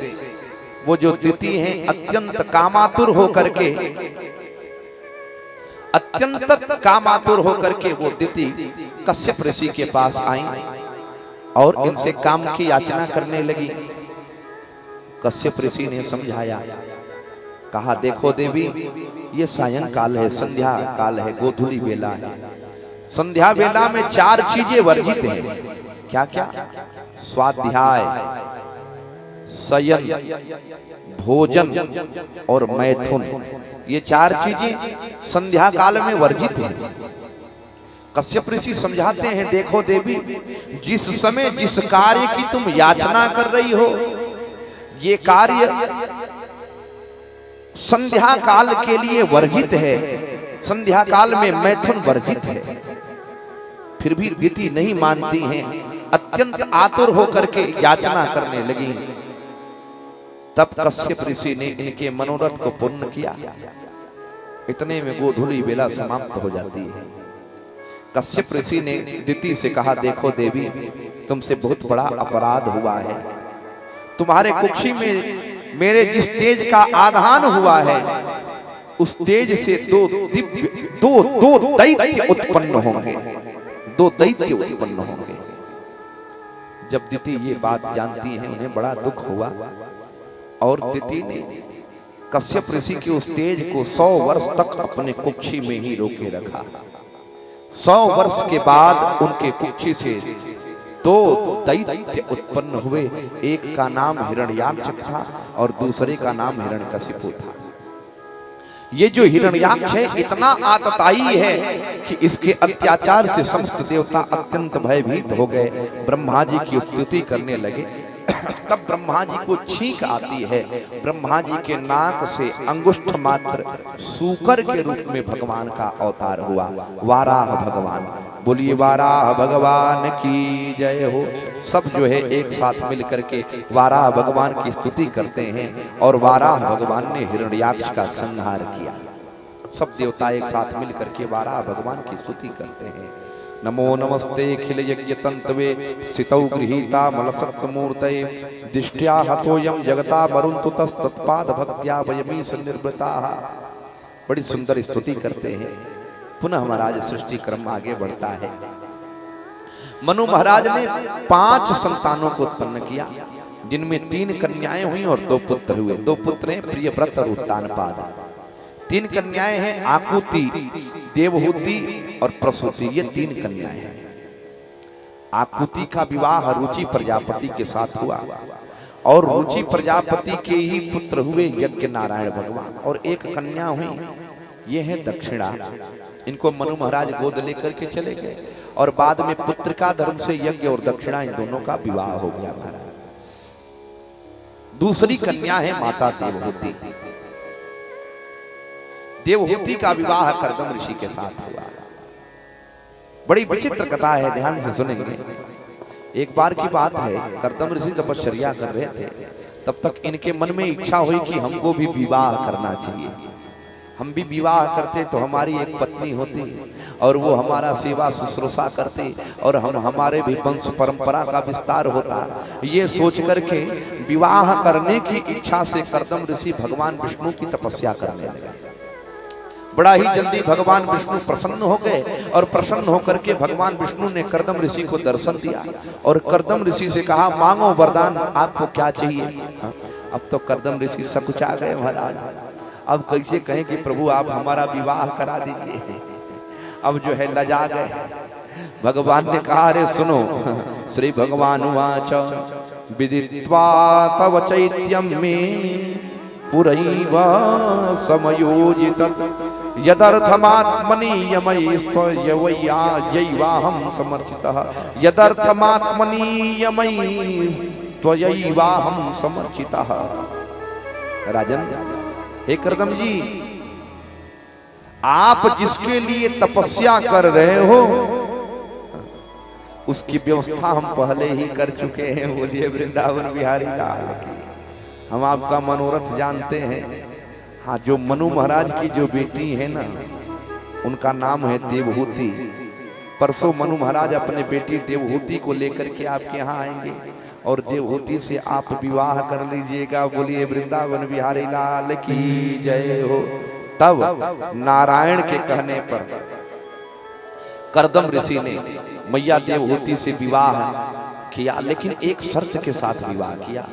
[SPEAKER 3] वो जो दिति हैं अत्यंत कामातुर होकर के, अत्यंत कामातुर होकर के वो दिति कश्यप ऋषि के पास आई और इनसे काम की याचना करने लगी। कश्यप ऋषि ने समझाया, कहा देखो देवी, ये सायंकाल है, संध्या काल है, गोधूली बेला है। संध्या बेला में 4 चीजें वर्जित हैं। क्या क्या? स्वाध्याय, शयन, भोजन और मैथुन। ये 4 चीजें संध्या काल में वर्जित हैं। कश्यप ऋषि समझाते हैं, देखो देवी, जिस समय जिस कार्य की तुम याचना कर रही हो, ये कार्य संध्या काल के लिए वर्जित है। संध्या काल में मैथुन वर्जित है। फिर भी दिति नहीं मानती हैं, अत्यंत आतुर होकर के याचना करने लगी। तब कश्यप ऋषि ने इनके मनोरथ को पूर्ण किया। इतने में गोधूली बेला समाप्त हो जाती है। कश्यप ऋषि ने दिति से कहा, देखो देवी, तुमसे बहुत बड़ा अपराध हुआ है। तुम्हारे कुक्षी में मेरे जिस तेज का आधान हुआ है, उस तेज से दो दैत्य उत्पन्न होंगे। 2 दैत्य उत्पन्न होंगे। जब दिति ये बात जानती है, उन्हें बड़ा दुख हुआ और दिति ने कश्यप ऋषि के उस तेज को 100 वर्ष तक अपने कुक्षी में ही रोके रखा। 100 वर्ष के बाद उनके कुक्षी से 2 दैत्य उत्पन्न हुए। एक का नाम हिरण्याक्ष था और दूसरे का नाम हिरण्यकशिपु था। ये जो हिरण्याक्ष है इतना आतताई है कि इसके अत्याचार से समस्त देवता अत्यंत भयभीत हो गए, ब्रह्मा जी की स्तुति करने लगे। तब ब्रह्मा जी को छींक आती है। ब्रह्मा जी के नाक से अंगुष्ठ मात्र सूकर के रूप में भगवान का अवतार हुआ, वाराह भगवान। बोलिए वाराह भगवान की जय हो। सब जो है एक साथ मिलकर के वाराह भगवान की स्तुति करते हैं और वाराह भगवान ने हिरण्याक्ष का संहार किया। सब देवता एक साथ मिलकर के वाराह भगवान की स्तुति करते हैं। नमो नमस्ते खिल यज्ञ तंतवे स्थितौ गृहीता मलसत्मूर्तये दिष्ट्या हतोयम जगता मरुन्तु तत्पाद भक्त्या वयमी सन्निर्वृता। बड़ी सुंदर स्तुति करते हैं। पुनः महाराज सृष्टि क्रम आगे बढ़ता है। मनु महाराज ने 5 संतानों को उत्पन्न किया, जिनमें 3 कन्याएं हुई और 2 पुत्र हुए। 2 पुत्र हैं प्रियव्रत और उत्तानपाद। 3 कन्याएं हैं आकुति, देवहूति और प्रसूति। ये 3 कन्याएं हैं। आकुति का विवाह रुचि प्रजापति के साथ हुआ और रुचि प्रजापति के ही पुत्र हुए यज्ञ नारायण भगवान। और एक कन्या हुई, ये है दक्षिणा। इनको मनु महाराज गोद लेकर के चले गए और बाद में पुत्र का धर्म से यज्ञ और दक्षिणा इन दोनों का विवाह हो गया महाराज। दूसरी कन्या है माता देवहूति। देवहूति का विवाह कर्दम ऋषि के साथ हुआ। बड़ी विचित्र कथा है, ध्यान से सुनेंगे। एक बार की बात है, कर्दम ऋषि तपश्चर्या कर रहे थे। तब तक इनके मन में इच्छा हुई कि हमको भी विवाह करना चाहिए। हम भी विवाह करते तो हमारी एक पत्नी होती और वो हमारा सेवा शुश्रूषा करती और हमारे भी वंश परंपरा का विस्तार होता। ये सोच करके विवाह करने की इच्छा से कर्दम ऋषि भगवान विष्णु की तपस्या करने लगे। बड़ा ही जल्दी भगवान विष्णु प्रसन्न हो गए और प्रसन्न होकर के भगवान विष्णु ने कर्दम ऋषि को दर्शन दिया और कर्दम ऋषि से कहा, मांगो वरदान, आपको क्या चाहिए। अब तो कर्दम ऋषि सकुचा गए महाराज। अब कैसे कहें कि प्रभु आप हमारा विवाह करा दीजिए। अब जो है लजा गए। भगवान ने कहा, अरे सुनो, श्री भगवान उवाच विदित्वा तव चैत्यम में पुरैव समयोजितत् यदर्थमात्मनि यमैस्त्वयैवाहं समर्चितः यदर्थमात्मनि यमैस्त्वयैवाहं समर्चितः। राजन, हे कर्दम जी, आप जिसके लिए तपस्या कर रहे हो उसकी व्यवस्था हम पहले ही कर चुके हैं। बोलिए वृंदावन बिहारी लाल की। हम आपका मनोरथ जानते हैं। हाँ, जो मनु महाराज की जो बेटी है ना, उनका नाम है देवहूति। परसों मनु महाराज अपने बेटी देवहूति को लेकर के आपके यहाँ आएंगे और देवहूति से आप विवाह कर लीजिएगा। बोलिए वृंदावन बिहारी लाल की जय हो। तब नारायण के कहने पर करदम ऋषि ने मैया देवहूति से विवाह किया, लेकिन एक शर्त के साथ विवाह किया।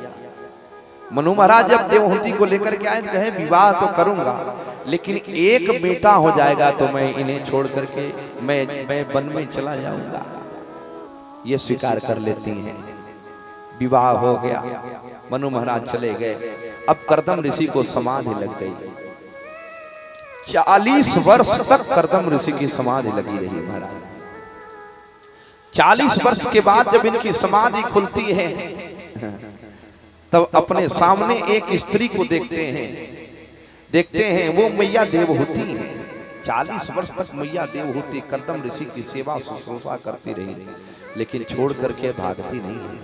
[SPEAKER 3] मनु महाराज जब देवहूति को लेकर के आए तो कहे विवाह तो करूंगा, लेकिन एक बेटा हो जाएगा तो मैं इन्हें छोड़ करके मैं वन में चला जाऊंगा। ये स्वीकार कर लेती हैं। विवाह हो गया, मनु महाराज चले गए। अब करदम ऋषि को समाधि लग गई। 40 वर्ष तक करदम ऋषि की समाधि लगी रही महाराज। 40 वर्ष के बाद जब इनकी समाधि खुलती है तब अपने सामने एक स्त्री को देखते हैं वो मैया देवहूति है। 40 वर्ष तक मैया देवहूति करदम ऋषि की सेवा शुश्रूषा करती रही, लेकिन छोड़ करके भागती नहीं है।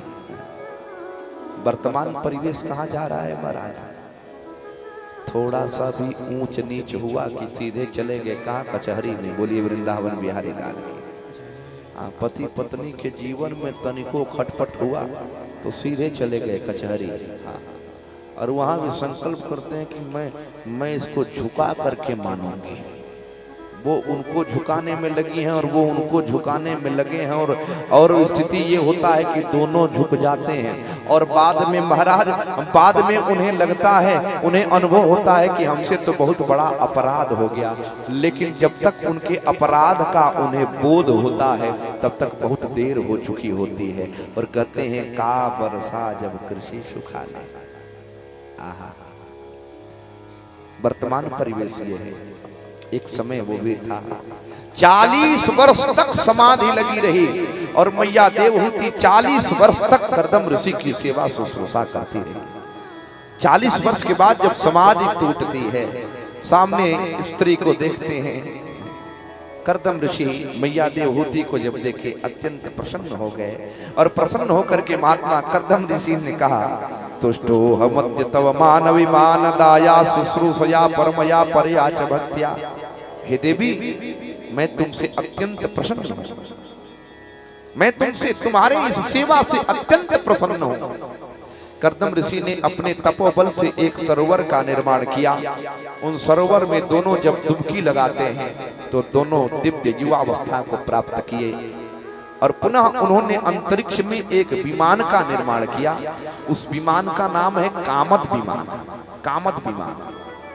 [SPEAKER 3] वर्तमान परिवेश कहाँ जा रहा है महाराज? थोड़ा सा भी ऊंच नीच हुआ कि सीधे चले गए कहाँ? कचहरी में। बोलिए वृंदावन बिहारी लाल की। पति पत्नी के जीवन में तनिको खटपट हुआ तो सीधे चले गए कचहरी। हाँ, और वहां भी संकल्प करते हैं कि मैं इसको झुका करके मानूंगी। वो उनको झुकाने में लगी हैं और वो उनको झुकाने में लगे हैं, और स्थिति ये होता है कि दोनों झुक जाते हैं। और बाद में महाराज, बाद में उन्हें लगता है, उन्हें अनुभव होता है कि हमसे तो बहुत बड़ा अपराध हो गया, लेकिन जब तक उनके अपराध का उन्हें बोध होता है तब तक बहुत देर हो चुकी होती है। और कहते हैं का बरसा जब कृषि सुखाने। आहा, वर्तमान परिवेश ये है। एक समय वो भी था 40 वर्ष तक समाधि लगी रही और मैया देवहूति 40 वर्ष तक करदम ऋषि की सेवा शुश्रूषा करती रही। 40 वर्ष के बाद जब समाधि टूटती है, सामने स्त्री को देखते हैं। करदम ऋषि मैया देवहूति को जब देखे अत्यंत प्रसन्न हो गए, और प्रसन्न होकर के महात्मा करदम ऋषि ने कहा तुष्टो हमद्य तव मानवी मान दाया शुश्रूषया परमया परया च भक्त्या। हे देवी, मैं तुमसे अत्यंत प्रसन्न हूं, मैं तुमसे तुम्हारे इस सेवा से अत्यंत प्रसन्न हूं। करदम ऋषि ने अपने तपोबल से एक सरोवर का निर्माण किया। उन सरोवर में दोनों जब डुबकी लगाते हैं तो दोनों दिव्य युवावस्था को प्राप्त किए। और पुनः उन्होंने अंतरिक्ष में एक विमान का निर्माण किया। उस विमान का नाम है कामद विमान। कामद विमान,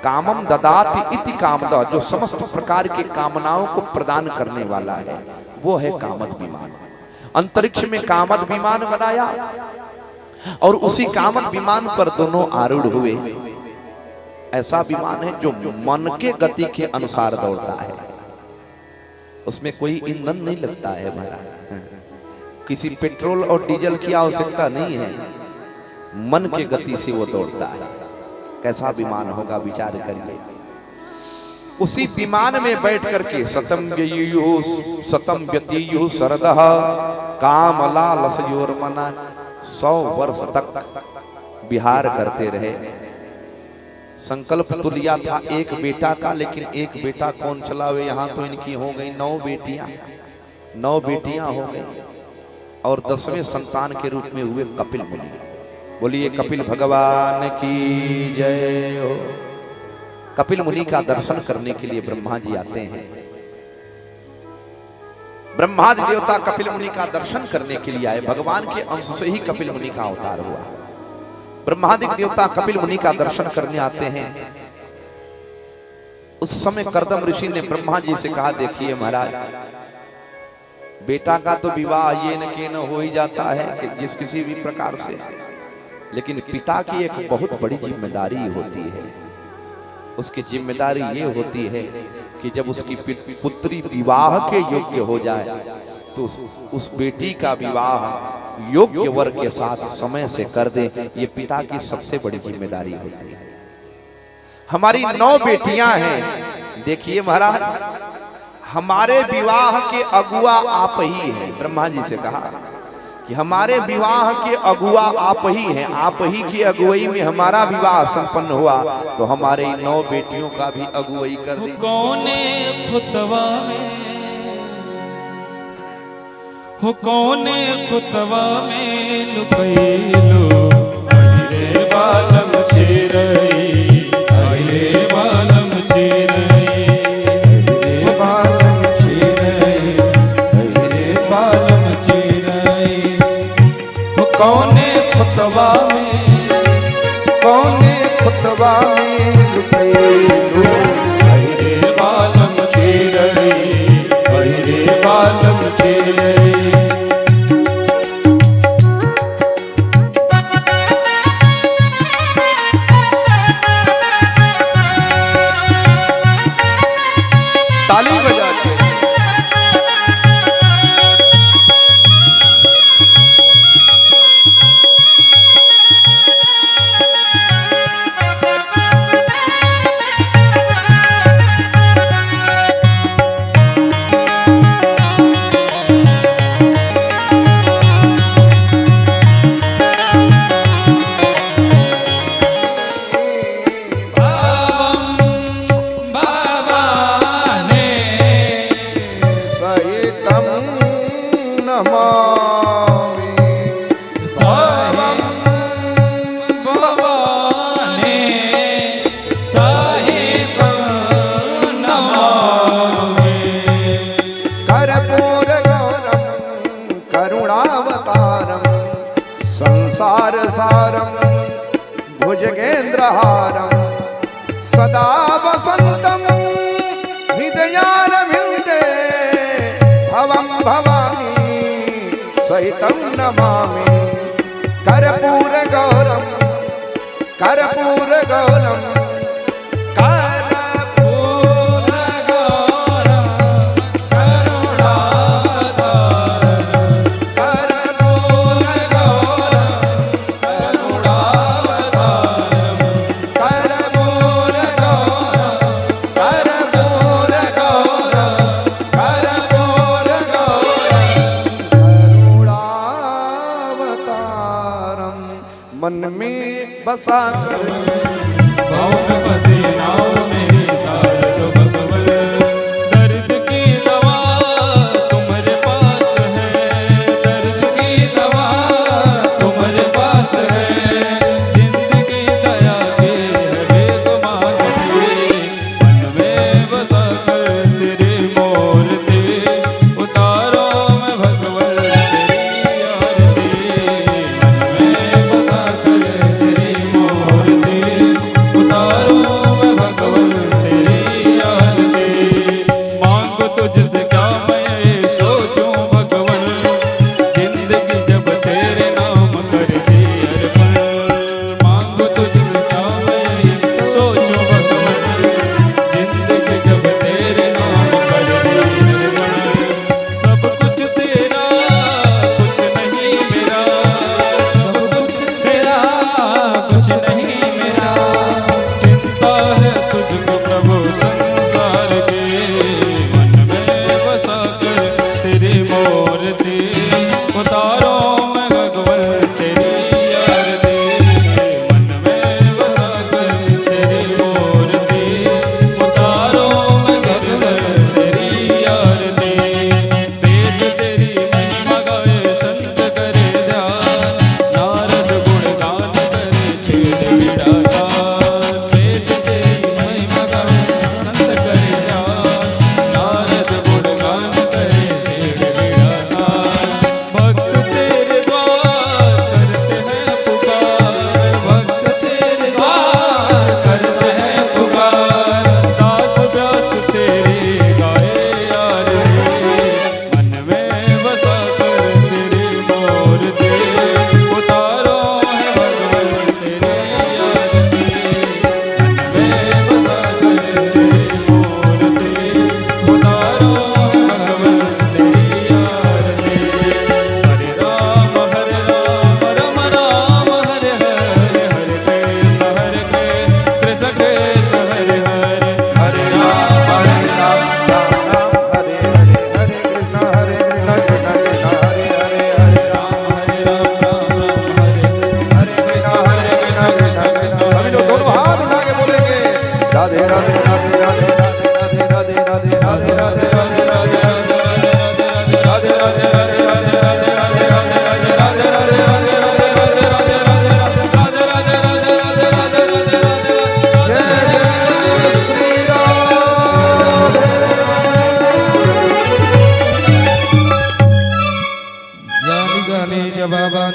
[SPEAKER 3] कामम ददाति इति कामद, जो समस्त प्रकार के कामनाओं को प्रदान करने वाला है, वो है कामद विमान। अंतरिक्ष में कामद विमान बनाया और उसी कामद विमान पर दोनों आरूढ़ हुए। ऐसा विमान है जो मन के गति के अनुसार दौड़ता है, उसमें कोई ईंधन नहीं लगता है महाराज, किसी पेट्रोल और डीजल की आवश्यकता नहीं है, मन के गति से वो दौड़ता है। कैसा विमान होगा विचार करिए। उसी विमान में बैठ करके सतम व्यतीयु शरदः कामलालसयोर्मना 100 वर्ष तक विहार करते रहे। संकल्प तो लिया था एक बेटा का, लेकिन एक बेटा कौन चलावे? यहाँ तो इनकी हो गई 9 बेटियां हो गई, और 10वें संतान के रूप में हुए कपिल मुनि। बोलिए कपिल भगवान की जय हो। कपिल मुनि का दर्शन करने के लिए ब्रह्मा जी आते हैं। ब्रह्मादि देवता कपिल मुनि का दर्शन करने के लिए आए। भगवान के अंश से ही कपिल मुनि का अवतार हुआ। ब्रह्मादि देवता कपिल मुनि का दर्शन करने आते हैं। उस समय करदम ऋषि ने ब्रह्मा जी से कहा, देखिए महाराज, बेटा का तो विवाह ये न के न हो ही जाता है कि जिस किसी भी प्रकार से, लेकिन पिता की एक बहुत बड़ी जिम्मेदारी होती है। उसकी जिम्मेदारी ये होती है कि जब उसकी पुत्री विवाह के योग्य हो जाए तो उस बेटी का विवाह योग्य वर के साथ समय से कर दे। ये पिता की सबसे बड़ी जिम्मेदारी होती है। हमारी 9 बेटियां हैं। देखिए महाराज, हमारे विवाह के अगुआ आप ही हैं। ब्रह्मा जी से कहा कि हमारे विवाह के अगुआ आप ही हैं, आप ही की अगुवाई में हमारा विवाह संपन्न हुआ, तो हमारे इन 9 बेटियों का भी अगुवाई कर दी।
[SPEAKER 1] कौने खुतवा में हो, कौने खुतवा में लुकैलो रे बालम चिरई, रे बालम चिरई, रे बालम चिरई, रे बालम चिरई। हो कौने खुतवा में,
[SPEAKER 3] कौने खुतबा में लुकैलो
[SPEAKER 1] रे बालम चिरई, रे बालम चिरई।
[SPEAKER 3] ताली बजा के सहितं नमामि,
[SPEAKER 1] सावं भवाने सहितं नमामि।
[SPEAKER 3] कर्पूरगौरं करुणावतारं संसारसारं भुजगेन्द्रहारं सदा वसन्तं हृदयारविन्दे भवं भवानी सहितं नमामि। कर्पूरगौरं कर्पूरगौरं
[SPEAKER 1] पूर्णगौरं करुणावतारं, कर्पूरगौरं करुणावतारं, कर्पूरगौरं
[SPEAKER 3] करुणावतारं मन में बसा कर
[SPEAKER 1] भाव में बसे नाव मेरी तार दो भगवल। दर्द की दवा तुम्हारे पास है, दर्द की दवा तुम्हारे पास है। जिंदगी दया के हरे को मांगते, मन में बसा कर तेरे मोरते। उतारो मैं भगवल तेरी आरती, मन में बसा कर तेरी मोरते। उतारो